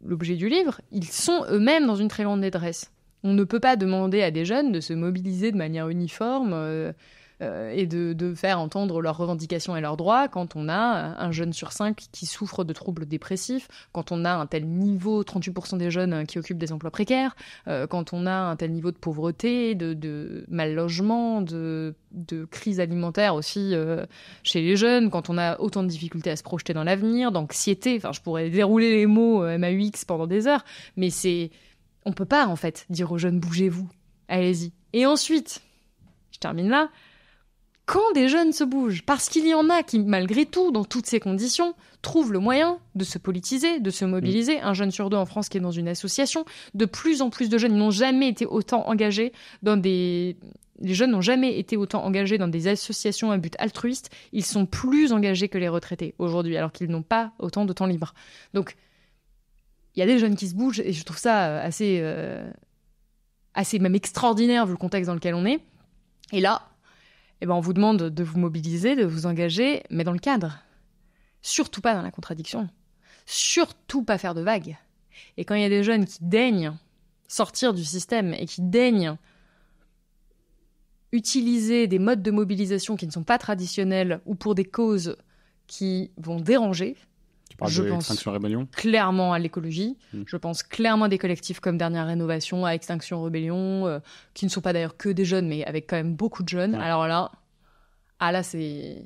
l'objet du livre, ils sont eux-mêmes dans une très grande détresse. On ne peut pas demander à des jeunes de se mobiliser de manière uniforme et de faire entendre leurs revendications et leurs droits quand on a un jeune sur 5 qui souffre de troubles dépressifs, quand on a un tel niveau, 38% des jeunes qui occupent des emplois précaires, quand on a un tel niveau de pauvreté, de mal logement, de crise alimentaire aussi chez les jeunes, quand on a autant de difficultés à se projeter dans l'avenir, d'anxiété, enfin je pourrais dérouler les mots MAUX pendant des heures, mais on peut pas en fait dire aux jeunes bougez-vous, allez-y. Et ensuite, je termine là, quand des jeunes se bougent, parce qu'il y en a qui, malgré tout, dans toutes ces conditions, trouvent le moyen de se politiser, de se mobiliser. Un jeune sur 2 en France qui est dans une association. De plus en plus de jeunes n'ont jamais été autant engagés Les jeunes n'ont jamais été autant engagés dans des associations à but altruiste. Ils sont plus engagés que les retraités aujourd'hui, alors qu'ils n'ont pas autant de temps libre. Donc, il y a des jeunes qui se bougent, et je trouve ça assez même extraordinaire vu le contexte dans lequel on est. Et là, on vous demande de vous mobiliser, de vous engager, mais dans le cadre. Surtout pas dans la contradiction. Surtout pas faire de vagues. Et quand il y a des jeunes qui daignent sortir du système et qui daignent utiliser des modes de mobilisation qui ne sont pas traditionnels ou pour des causes qui vont déranger, je pense clairement à l'écologie. Je pense clairement à des collectifs comme Dernière Rénovation, à Extinction Rebellion, qui ne sont pas d'ailleurs que des jeunes, mais avec quand même beaucoup de jeunes. Ouais. Alors là, c'est...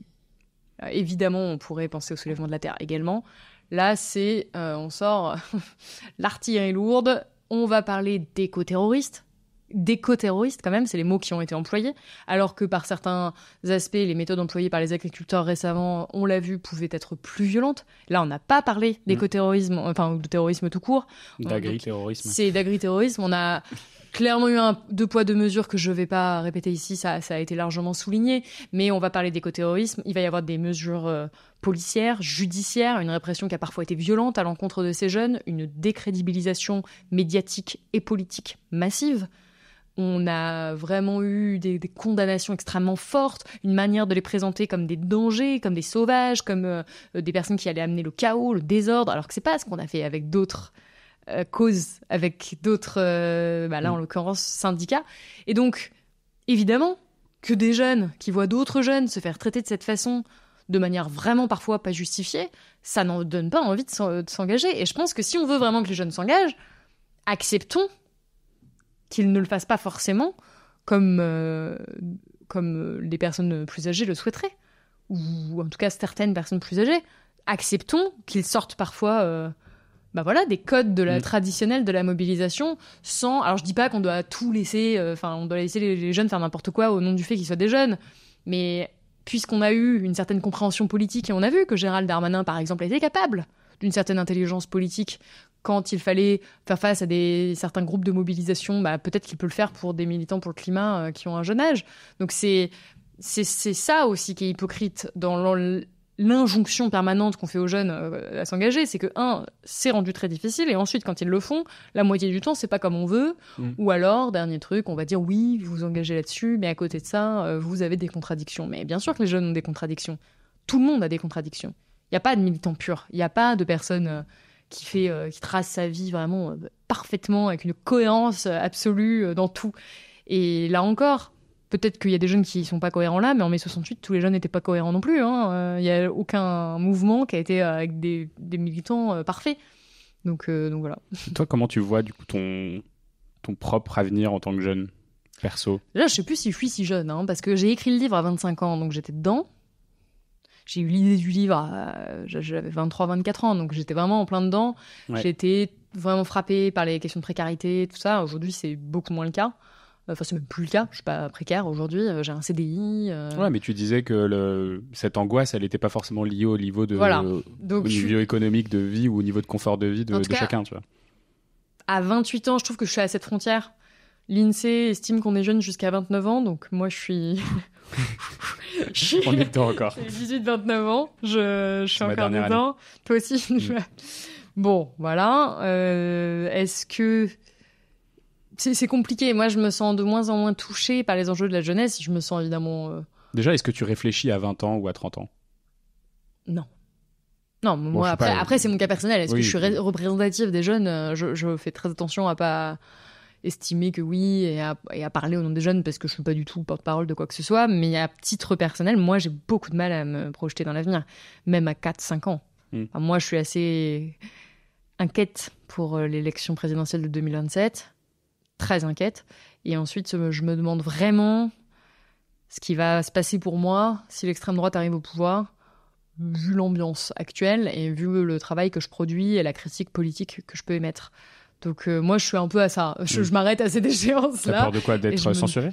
Évidemment, on pourrait penser au soulèvement de la Terre également. Là, c'est... on sort l'artillerie lourde, on va parler d'éco-terroristes. D'éco-terroristes, quand même, c'est les mots qui ont été employés, alors que par certains aspects, les méthodes employées par les agriculteurs récemment, on l'a vu, pouvaient être plus violentes. Là, on n'a pas parlé d'éco-terrorisme, enfin, de terrorisme tout court. D'agri-terrorisme. C'est d'agri-terrorisme. On a clairement eu un 2 poids 2 mesures que je ne vais pas répéter ici, ça a été largement souligné, mais on va parler d'éco-terrorisme. Il va y avoir des mesures policières, judiciaires, une répression qui a parfois été violente à l'encontre de ces jeunes, une décrédibilisation médiatique et politique massive. On a vraiment eu des condamnations extrêmement fortes, une manière de les présenter comme des dangers, comme des sauvages, comme des personnes qui allaient amener le chaos, le désordre, alors que c'est pas ce qu'on a fait avec d'autres causes, avec d'autres, là en l'occurrence, syndicats. Et donc, évidemment, que des jeunes qui voient d'autres jeunes se faire traiter de cette façon, de manière vraiment parfois pas justifiée, ça n'en donne pas envie de s'engager. Et je pense que si on veut vraiment que les jeunes s'engagent, acceptons qu'ils ne le fassent pas forcément comme les personnes plus âgées le souhaiteraient, ou en tout cas certaines personnes plus âgées. Acceptons qu'ils sortent parfois des codes de la traditionnelle de la mobilisation sans... Alors je dis pas qu'on doit tout laisser, on doit laisser les jeunes faire n'importe quoi au nom du fait qu'ils soient des jeunes, mais puisqu'on a eu une certaine compréhension politique et on a vu que Gérald Darmanin par exemple était capable d'une certaine intelligence politique quand il fallait faire face à certains groupes de mobilisation, peut-être qu'il peut le faire pour des militants pour le climat qui ont un jeune âge. Donc c'est ça aussi qui est hypocrite dans l'injonction permanente qu'on fait aux jeunes à s'engager. C'est que, c'est rendu très difficile, et ensuite, quand ils le font, la moitié du temps, c'est pas comme on veut. Ou alors, dernier truc, on va dire oui, vous vous engagez là-dessus, mais à côté de ça, vous avez des contradictions. Mais bien sûr que les jeunes ont des contradictions. Tout le monde a des contradictions. Il n'y a pas de militant pur. Il n'y a pas de personne... qui trace sa vie vraiment parfaitement, avec une cohérence absolue dans tout. Et là encore, peut-être qu'il y a des jeunes qui ne sont pas cohérents là, mais en mai 68, tous les jeunes n'étaient pas cohérents non plus. Il n'y a aucun mouvement qui a été avec des militants parfaits. Donc voilà. Toi, comment tu vois du coup ton propre avenir en tant que jeune, perso ? Là, je ne sais plus si je suis si jeune, parce que j'ai écrit le livre à 25 ans, donc j'étais dedans. j'ai eu l'idée du livre, j'avais 23-24 ans, donc j'étais vraiment en plein dedans. Ouais. J'ai été vraiment frappée par les questions de précarité, tout ça. Aujourd'hui, c'est beaucoup moins le cas. Enfin, c'est même plus le cas. Je suis pas précaire aujourd'hui. J'ai un CDI. Ouais, mais tu disais que cette angoisse, elle n'était pas forcément liée au niveau au niveau économique de vie ou au niveau de confort de vie de chacun, tu vois. À 28 ans, je trouve que je suis à cette frontière. L'INSEE estime qu'on est jeune jusqu'à 29 ans, donc moi je suis... On est dedans encore. 18-29 ans, je suis encore dedans. Toi aussi. Bon, voilà. Est-ce que... C'est compliqué. Moi, je me sens de moins en moins touchée par les enjeux de la jeunesse. Je me sens évidemment... Déjà, est-ce que tu réfléchis à 20 ans ou à 30 ans ? Non. Non, moi, après, c'est mon cas personnel. Est-ce que je suis représentative des jeunes ? Je fais très attention à pas estimer que oui et à parler au nom des jeunes parce que je suis pas du tout porte-parole de quoi que ce soit. Mais à titre personnel, moi, j'ai beaucoup de mal à me projeter dans l'avenir, même à 4-5 ans. Enfin, moi, je suis assez inquiète pour l'élection présidentielle de 2027. Très inquiète. Et ensuite, je me demande vraiment ce qui va se passer pour moi si l'extrême droite arrive au pouvoir, vu l'ambiance actuelle et vu le travail que je produis et la critique politique que je peux émettre. Donc moi, je suis un peu à ça. Je m'arrête à cette échéance-là. T'as peur de quoi ? D'être censuré ?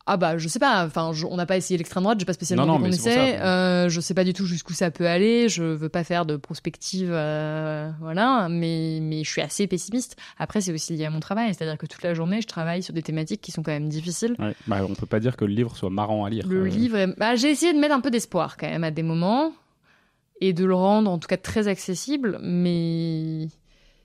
Ah bah, je sais pas. Enfin, on n'a pas essayé l'extrême droite. J'ai pas spécialement dit qu'on essaie. Je sais pas du tout jusqu'où ça peut aller. Je veux pas faire de prospective, voilà. Mais je suis assez pessimiste. Après, c'est aussi lié à mon travail. C'est-à-dire que toute la journée, je travaille sur des thématiques qui sont quand même difficiles. Ouais. Bah, on peut pas dire que le livre soit marrant à lire. Le livre, j'ai essayé de mettre un peu d'espoir quand même à des moments et de le rendre en tout cas très accessible. Mais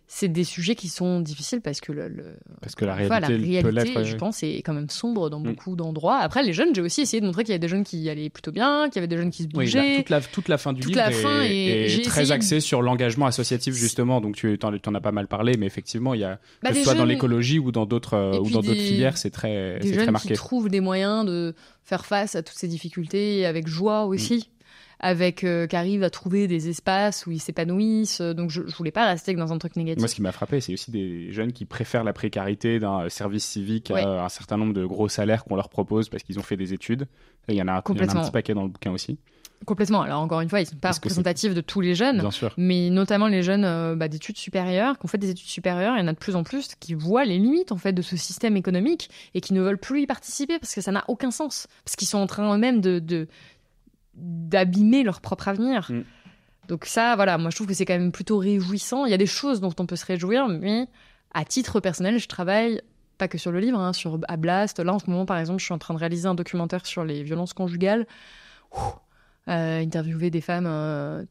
c'est des sujets qui sont difficiles parce que la réalité peut l'être, je pense, est quand même sombre dans beaucoup d'endroits. Après, les jeunes, j'ai aussi essayé de montrer qu'il y avait des jeunes qui allaient plutôt bien, qu'il y avait des jeunes qui se bougeaient. Oui, toute la fin du livre est très axée sur l'engagement associatif, justement. Donc, tu en as pas mal parlé, mais effectivement, il y a, que ce soit dans l'écologie ou dans d'autres filières, c'est très marqué. Des jeunes qui trouvent des moyens de faire face à toutes ces difficultés avec joie aussi. Qui arrivent à trouver des espaces où ils s'épanouissent. Donc, je voulais pas rester dans un truc négatif. Moi, ce qui m'a frappé, c'est aussi des jeunes qui préfèrent la précarité d'un service civique à un certain nombre de gros salaires qu'on leur propose parce qu'ils ont fait des études. Il y en a un petit paquet dans le bouquin aussi. Complètement. Alors, encore une fois, ils sont pas représentatifs de tous les jeunes, bien sûr, mais notamment les jeunes d'études supérieures, qui ont fait des études supérieures. Il y en a de plus en plus qui voient les limites en fait de ce système économique et qui ne veulent plus y participer parce que ça n'a aucun sens. Parce qu'ils sont en train eux-mêmes d'abîmer leur propre avenir. Donc ça, voilà, moi je trouve que c'est quand même plutôt réjouissant. Il y a des choses dont on peut se réjouir, mais à titre personnel, je travaille pas que sur le livre, à Blast. Là, en ce moment, par exemple, je suis en train de réaliser un documentaire sur les violences conjugales. Interviewer des femmes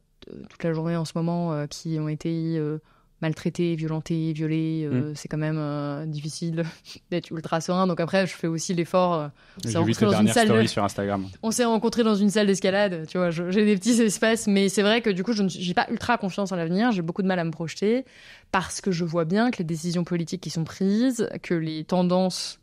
toute la journée en ce moment qui ont été maltraitées, violentées, violées. C'est quand même difficile d'être ultra serein. Donc après, je fais aussi l'effort. J'ai vu tes dernières stories sur Instagram. On s'est rencontrés dans une salle d'escalade. Tu vois, j'ai des petits espaces. Mais c'est vrai que du coup, j'ai pas ultra confiance en l'avenir. J'ai beaucoup de mal à me projeter parce que je vois bien que les décisions politiques qui sont prises, que les tendances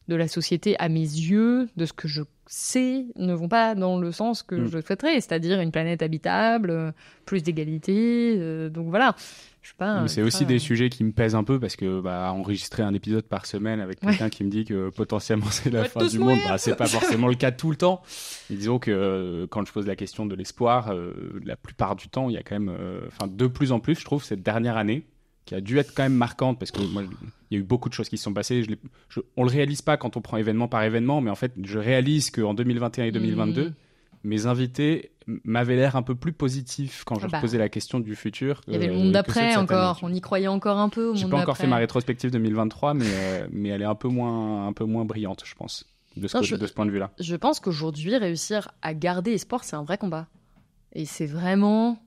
de la société, à mes yeux, de ce que je sais, ne vont pas dans le sens que je souhaiterais, c'est-à-dire une planète habitable, plus d'égalité. Donc voilà. Je sais pas. Mais c'est aussi des sujets qui me pèsent un peu parce que enregistrer un épisode par semaine avec quelqu'un qui me dit que potentiellement c'est la fin du monde, c'est pas forcément le cas tout le temps. Et disons que quand je pose la question de l'espoir, la plupart du temps, il y a quand même, de plus en plus, je trouve, cette dernière année, qui a dû être quand même marquante parce que moi, il y a eu beaucoup de choses qui se sont passées. On le réalise pas quand on prend événement par événement, mais en fait, je réalise qu'en 2021 et 2022, mes invités m'avaient l'air un peu plus positifs quand je posais la question du futur. Il y avait le monde d'après encore. On y croyait encore un peu au monde d'après. J'ai pas encore fait ma rétrospective 2023, mais elle est un peu moins brillante, je pense, de ce point de vue-là. Je pense qu'aujourd'hui, réussir à garder espoir, c'est un vrai combat. Et c'est vraiment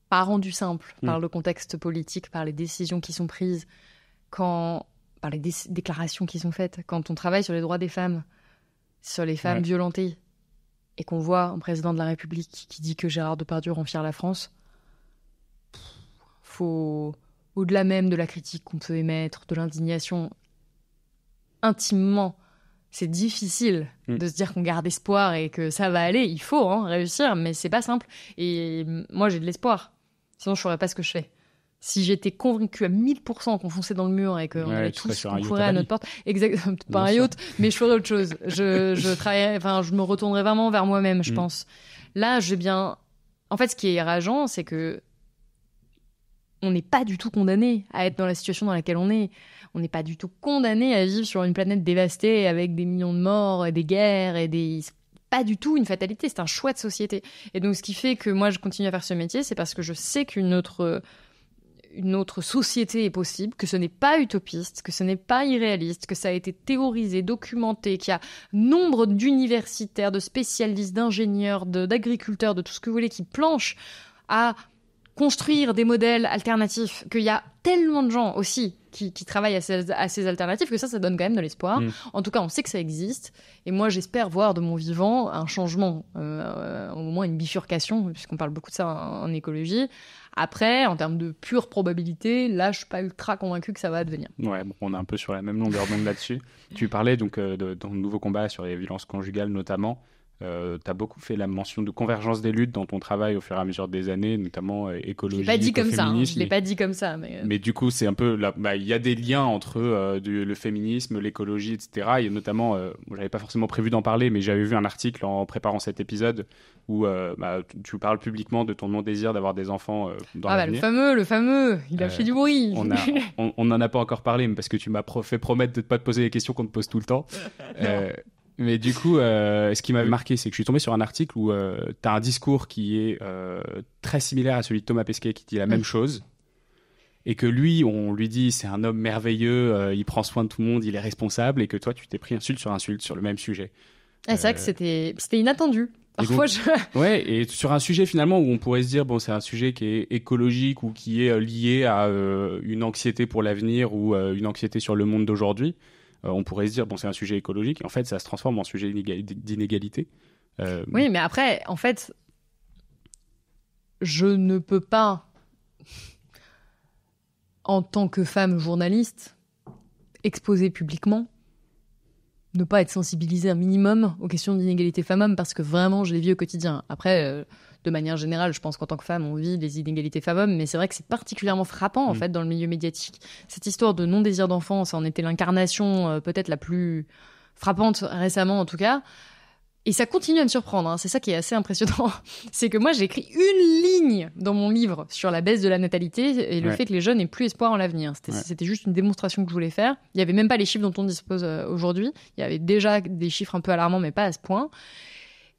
pas rendu simple par le contexte politique, par les décisions qui sont prises, par les déclarations qui sont faites. Quand on travaille sur les droits des femmes, sur les femmes violentées, et qu'on voit un président de la République qui dit que Gérard Depardieu rend fière la France, faut, au-delà même de la critique qu'on peut émettre, de l'indignation, intimement, c'est difficile de se dire qu'on garde espoir et que ça va aller. Il faut réussir, mais c'est pas simple. Et moi, j'ai de l'espoir. Sinon, je ferais pas ce que je fais. Si j'étais convaincue à 1000% qu'on fonçait dans le mur et qu'on allait tous courir à notre porte, exactement, pas un yacht, mais je ferais autre chose. Je travaillerais, je me retournerais vraiment vers moi-même, je pense. Là, j'ai bien En fait, ce qui est rageant, c'est que on n'est pas du tout condamné à être dans la situation dans laquelle on est. On n'est pas du tout condamné à vivre sur une planète dévastée avec des millions de morts et des guerres et des... C'est pas du tout une fatalité, c'est un choix de société. Et donc, ce qui fait que moi, je continue à faire ce métier, c'est parce que je sais qu'une autre société est possible, que ce n'est pas utopiste, que ce n'est pas irréaliste, que ça a été théorisé, documenté, qu'il y a nombre d'universitaires, de spécialistes, d'ingénieurs, d'agriculteurs, de tout ce que vous voulez, qui planchent à construire des modèles alternatifs, qu'il y a tellement de gens aussi qui travaillent à ces alternatives, que ça donne quand même de l'espoir. En tout cas, on sait que ça existe. Et moi, j'espère voir de mon vivant un changement, au moins une bifurcation, puisqu'on parle beaucoup de ça en écologie. Après, en termes de pure probabilité, là, je suis pas ultra convaincue que ça va advenir. Ouais, bon, on est un peu sur la même longueur d'onde là-dessus. Tu parlais donc de ton nouveau combat sur les violences conjugales notamment. Tu as beaucoup fait la mention de convergence des luttes dans ton travail au fur et à mesure des années, notamment écologie, je l'ai pas dit comme ça, féminisme. Je l'ai pas dit comme ça. Mais du coup, c'est un peu... il y a des liens entre le féminisme, l'écologie, etc. Il y a notamment... j'avais pas forcément prévu d'en parler, mais j'avais vu un article en préparant cet épisode où tu parles publiquement de ton non-désir d'avoir des enfants dans l'avenir. Le fameux, il a fait du bruit. On n'en a pas encore parlé, mais parce que tu m'as fait promettre de ne pas te poser les questions qu'on te pose tout le temps. Mais du coup, ce qui m'avait marqué, c'est que je suis tombé sur un article où tu as un discours qui est très similaire à celui de Thomas Pesquet, qui dit la même chose. Et que lui, on lui dit, c'est un homme merveilleux, il prend soin de tout le monde, il est responsable. Et que toi, tu t'es pris insulte sur le même sujet. C'est vrai que c'était inattendu. Parfois, Ouais, et sur un sujet finalement où on pourrait se dire, bon, c'est un sujet qui est écologique ou qui est lié à une anxiété pour l'avenir ou une anxiété sur le monde d'aujourd'hui. On pourrait se dire, bon, c'est un sujet écologique. En fait, ça se transforme en sujet d'inégalité. Oui, mais après, en fait, je ne peux pas, en tant que femme journaliste, exposer publiquement, ne pas être sensibilisée un minimum aux questions d'inégalité femmes-hommes, parce que vraiment, je les vis au quotidien. Après, de manière générale, je pense qu'en tant que femme, on vit les inégalités femmes-hommes, mais c'est vrai que c'est particulièrement frappant, en fait, dans le milieu médiatique. Cette histoire de non-désir d'enfant, ça en était l'incarnation peut-être la plus frappante récemment, en tout cas. Et ça continue à me surprendre, hein. C'est ça qui est assez impressionnant. C'est que moi, j'ai écrit une ligne dans mon livre sur la baisse de la natalité et le fait que les jeunes n'aient plus espoir en l'avenir. C'était juste une démonstration que je voulais faire. Il n'y avait même pas les chiffres dont on dispose aujourd'hui. Il y avait déjà des chiffres un peu alarmants, mais pas à ce point.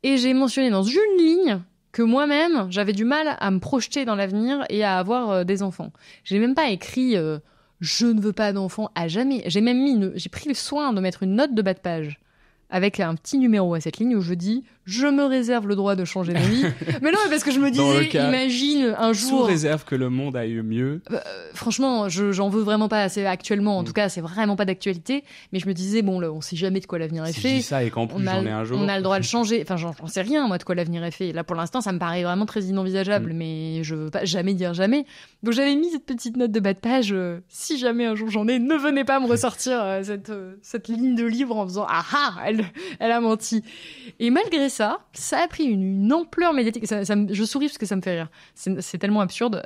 Et j'ai mentionné dans une ligne que moi-même, j'avais du mal à me projeter dans l'avenir et à avoir des enfants. J'ai même pas écrit je ne veux pas d'enfants à jamais. J'ai pris le soin de mettre une note de bas de page avec un petit numéro à cette ligne où je dis je me réserve le droit de changer d'avis. Mais non, parce que je me disais, imagine un jour... Sous réserve que le monde aille mieux. Franchement, j'en veux vraiment pas assez actuellement. En tout cas, c'est vraiment pas d'actualité. Mais je me disais, bon, là, on sait jamais de quoi l'avenir est fait. Si je dis ça et qu'en plus j'en ai un jour... On a le droit de changer. Enfin, j'en sais rien, moi, de quoi l'avenir est fait. Là, pour l'instant, ça me paraît vraiment très inenvisageable. Mais je veux pas jamais dire jamais. Donc, j'avais mis cette petite note de bas de page. Si jamais un jour j'en ai, ne venez pas me ressortir cette ligne de livre en faisant « Ah ah, elle a menti ». Et malgré ça a pris une ampleur médiatique. Je souris parce que ça me fait rire. C'est tellement absurde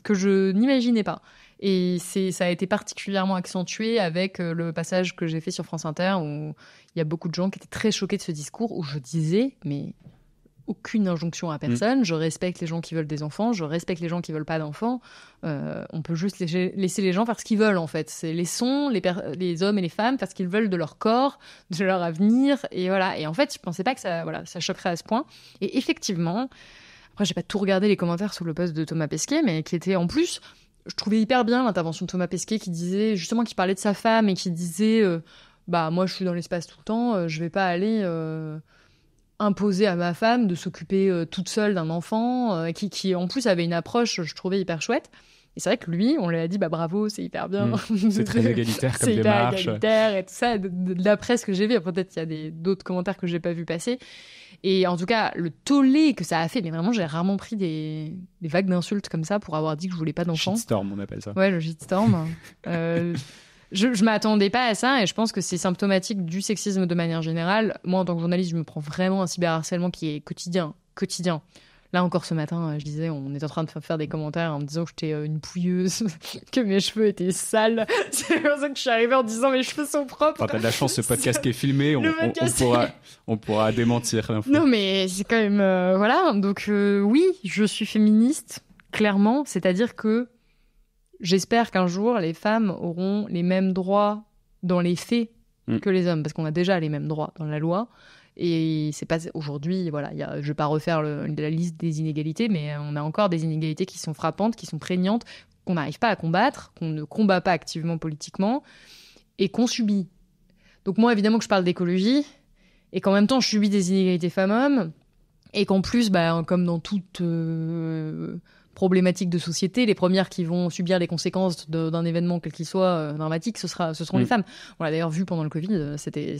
que je n'imaginais pas. Et ça a été particulièrement accentué avec le passage que j'ai fait sur France Inter où il y a beaucoup de gens qui étaient très choqués de ce discours où je disais, mais aucune injonction à personne. Je respecte les gens qui veulent des enfants, je respecte les gens qui veulent pas d'enfants. On peut juste laisser les gens faire ce qu'ils veulent, en fait. Laissons les hommes et les femmes faire ce qu'ils veulent de leur corps, de leur avenir, et voilà. Et en fait, je pensais pas que ça choquerait à ce point. Et effectivement, après, j'ai pas tout regardé les commentaires sous le post de Thomas Pesquet, mais qui était en plus, je trouvais hyper bien l'intervention de Thomas Pesquet qui disait, justement, qui parlait de sa femme et qui disait, moi, je suis dans l'espace tout le temps, je vais pas aller imposer à ma femme de s'occuper toute seule d'un enfant qui en plus avait une approche, je trouvais, hyper chouette. Et c'est vrai que lui, on lui a dit bravo, c'est hyper bien. C'est très égalitaire comme démarche. C'est hyper égalitaire et tout ça. D'après ce que j'ai vu, peut-être il y a d'autres commentaires que j'ai pas vu passer. Et en tout cas, le tollé que ça a fait, mais vraiment, j'ai rarement pris des vagues d'insultes comme ça pour avoir dit que je voulais pas d'enfant. Shitstorm, on appelle ça. Ouais, le shitstorm. Je m'attendais pas à ça et je pense que c'est symptomatique du sexisme de manière générale. Moi, en tant que journaliste, je me prends vraiment un cyberharcèlement qui est quotidien. Là encore ce matin, je disais, on est en train de faire des commentaires en me disant que j'étais une pouilleuse, que mes cheveux étaient sales. C'est pour ça que je suis arrivée en disant mes cheveux sont propres. Enfin, t'as de la chance, ce podcast qui est filmé, on pourra démentir l'info. Non mais c'est quand même... voilà, donc oui, je suis féministe, clairement. C'est-à-dire que j'espère qu'un jour, les femmes auront les mêmes droits dans les faits que les hommes, parce qu'on a déjà les mêmes droits dans la loi. Et c'est pas aujourd'hui, voilà, je vais pas refaire la liste des inégalités, mais on a encore des inégalités qui sont frappantes, qui sont prégnantes, qu'on n'arrive pas à combattre, qu'on ne combat pas activement politiquement, et qu'on subit. Donc moi, évidemment que je parle d'écologie, et qu'en même temps, je subis des inégalités femmes-hommes, et qu'en plus, comme dans toute problématique de société, les premières qui vont subir les conséquences d'un événement quel qu'il soit dramatique, ce seront les femmes. On l'a d'ailleurs vu pendant le Covid, c'était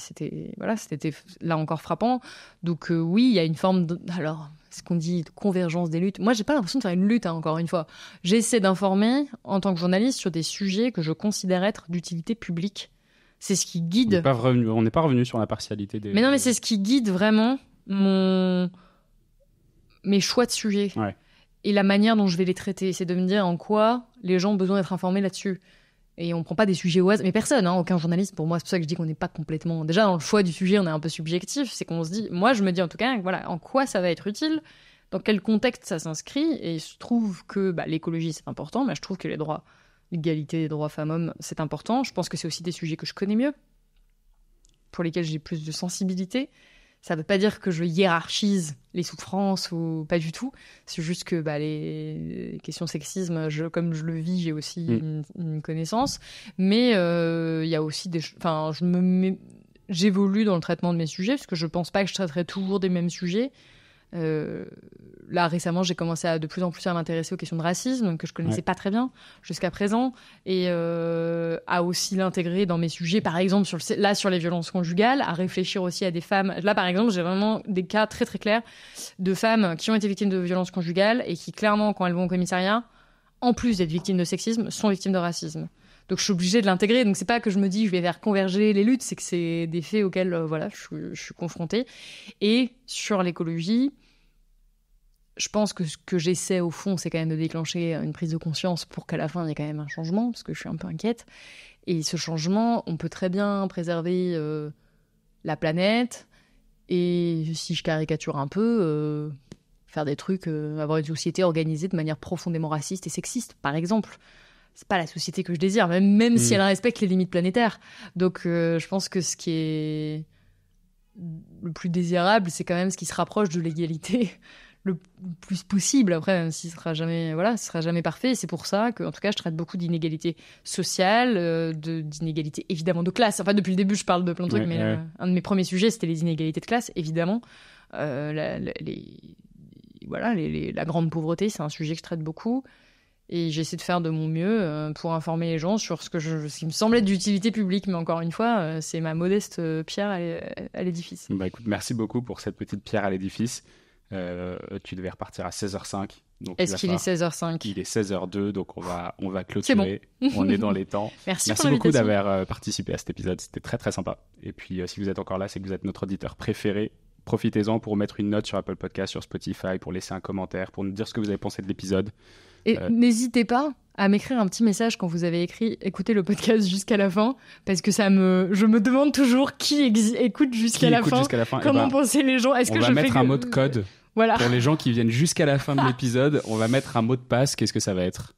là encore frappant. Donc oui, il y a une forme alors ce qu'on dit de convergence des luttes. Moi, j'ai pas l'impression de faire une lutte, encore une fois. J'essaie d'informer en tant que journaliste sur des sujets que je considère être d'utilité publique. C'est ce qui guide. On n'est pas revenu sur la partialité des. Mais non, mais c'est ce qui guide vraiment mes choix de sujets. Ouais. Et la manière dont je vais les traiter, c'est de me dire en quoi les gens ont besoin d'être informés là-dessus. Et on prend pas des sujets au hasard. Mais personne, aucun journaliste, pour moi, c'est pour ça que je dis qu'on n'est pas complètement... Déjà, dans le choix du sujet, on est un peu subjectif. C'est qu'on se dit... Moi, je me dis en tout cas, voilà, en quoi ça va être utile, dans quel contexte ça s'inscrit. Et je trouve que l'écologie, c'est important, mais je trouve que les droits, l'égalité des droits femmes-hommes, c'est important. Je pense que c'est aussi des sujets que je connais mieux, pour lesquels j'ai plus de sensibilité. Ça ne veut pas dire que je hiérarchise les souffrances ou pas du tout. C'est juste que les questions sexisme, comme je le vis, j'ai aussi une connaissance. Mais il y a aussi des... Enfin, j'évolue dans le traitement de mes sujets parce que je ne pense pas que je traiterai toujours des mêmes sujets. Là, récemment, j'ai commencé de plus en plus à m'intéresser aux questions de racisme, que je connaissais pas très bien jusqu'à présent, et à aussi l'intégrer dans mes sujets, par exemple, sur les violences conjugales, à réfléchir aussi à des femmes. Là, par exemple, j'ai vraiment des cas très très clairs de femmes qui ont été victimes de violences conjugales et qui, clairement, quand elles vont au commissariat, en plus d'être victimes de sexisme, sont victimes de racisme. Donc je suis obligée de l'intégrer. Donc c'est pas que je me dis je vais faire converger les luttes, c'est que c'est des faits auxquels je suis confrontée. Et sur l'écologie, je pense que ce que j'essaie au fond, c'est quand même de déclencher une prise de conscience pour qu'à la fin il y ait quand même un changement, parce que je suis un peu inquiète. Et ce changement, on peut très bien préserver la planète et, si je caricature un peu, faire des trucs, avoir une société organisée de manière profondément raciste et sexiste, par exemple. C'est pas la société que je désire, même si elle respecte les limites planétaires. Donc je pense que ce qui est le plus désirable, c'est quand même ce qui se rapproche de l'égalité le plus possible. Après, même si ce sera jamais parfait. Et c'est pour ça que, en tout cas, je traite beaucoup d'inégalités sociales, d'inégalités évidemment de classe. Enfin, depuis le début, je parle de plein de trucs, mais un de mes premiers sujets, c'était les inégalités de classe, évidemment. La grande pauvreté, c'est un sujet que je traite beaucoup. Et j'essaie de faire de mon mieux pour informer les gens sur ce qui me semble être d'utilité publique. Mais encore une fois, c'est ma modeste pierre à l'édifice. Écoute, merci beaucoup pour cette petite pierre à l'édifice. Tu devais repartir à 16h05. Donc est-ce qu'il est 16h05 ? Il est 16h02, donc on va clôturer. C'est bon. On est dans les temps. Merci beaucoup d'avoir participé à cet épisode. C'était très très sympa. Et puis si vous êtes encore là, c'est que vous êtes notre auditeur préféré. Profitez-en pour mettre une note sur Apple Podcast, sur Spotify, pour laisser un commentaire, pour nous dire ce que vous avez pensé de l'épisode. Et n'hésitez pas à m'écrire un petit message quand vous avez écouté le podcast jusqu'à la fin, parce que je me demande toujours qui écoute jusqu'à la fin. Comment penser les gens ? On va mettre un mot de code pour les gens qui viennent jusqu'à la fin de l'épisode. On va mettre un mot de passe. Qu'est-ce que ça va être ?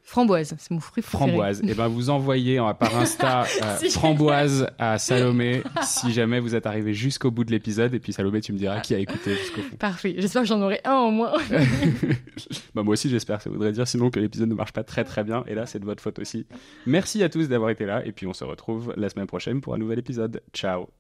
Framboise, c'est mon fruit préféré. Framboise. Et vous envoyez par Insta framboise à Salomé si jamais vous êtes arrivé jusqu'au bout de l'épisode. Et puis Salomé, tu me diras qui a écouté jusqu'au bout. Parfait. J'espère que j'en aurai un au moins. Moi aussi, j'espère. Ça voudrait dire sinon que l'épisode ne marche pas très très bien. Et là, c'est de votre faute aussi. Merci à tous d'avoir été là. Et puis on se retrouve la semaine prochaine pour un nouvel épisode. Ciao.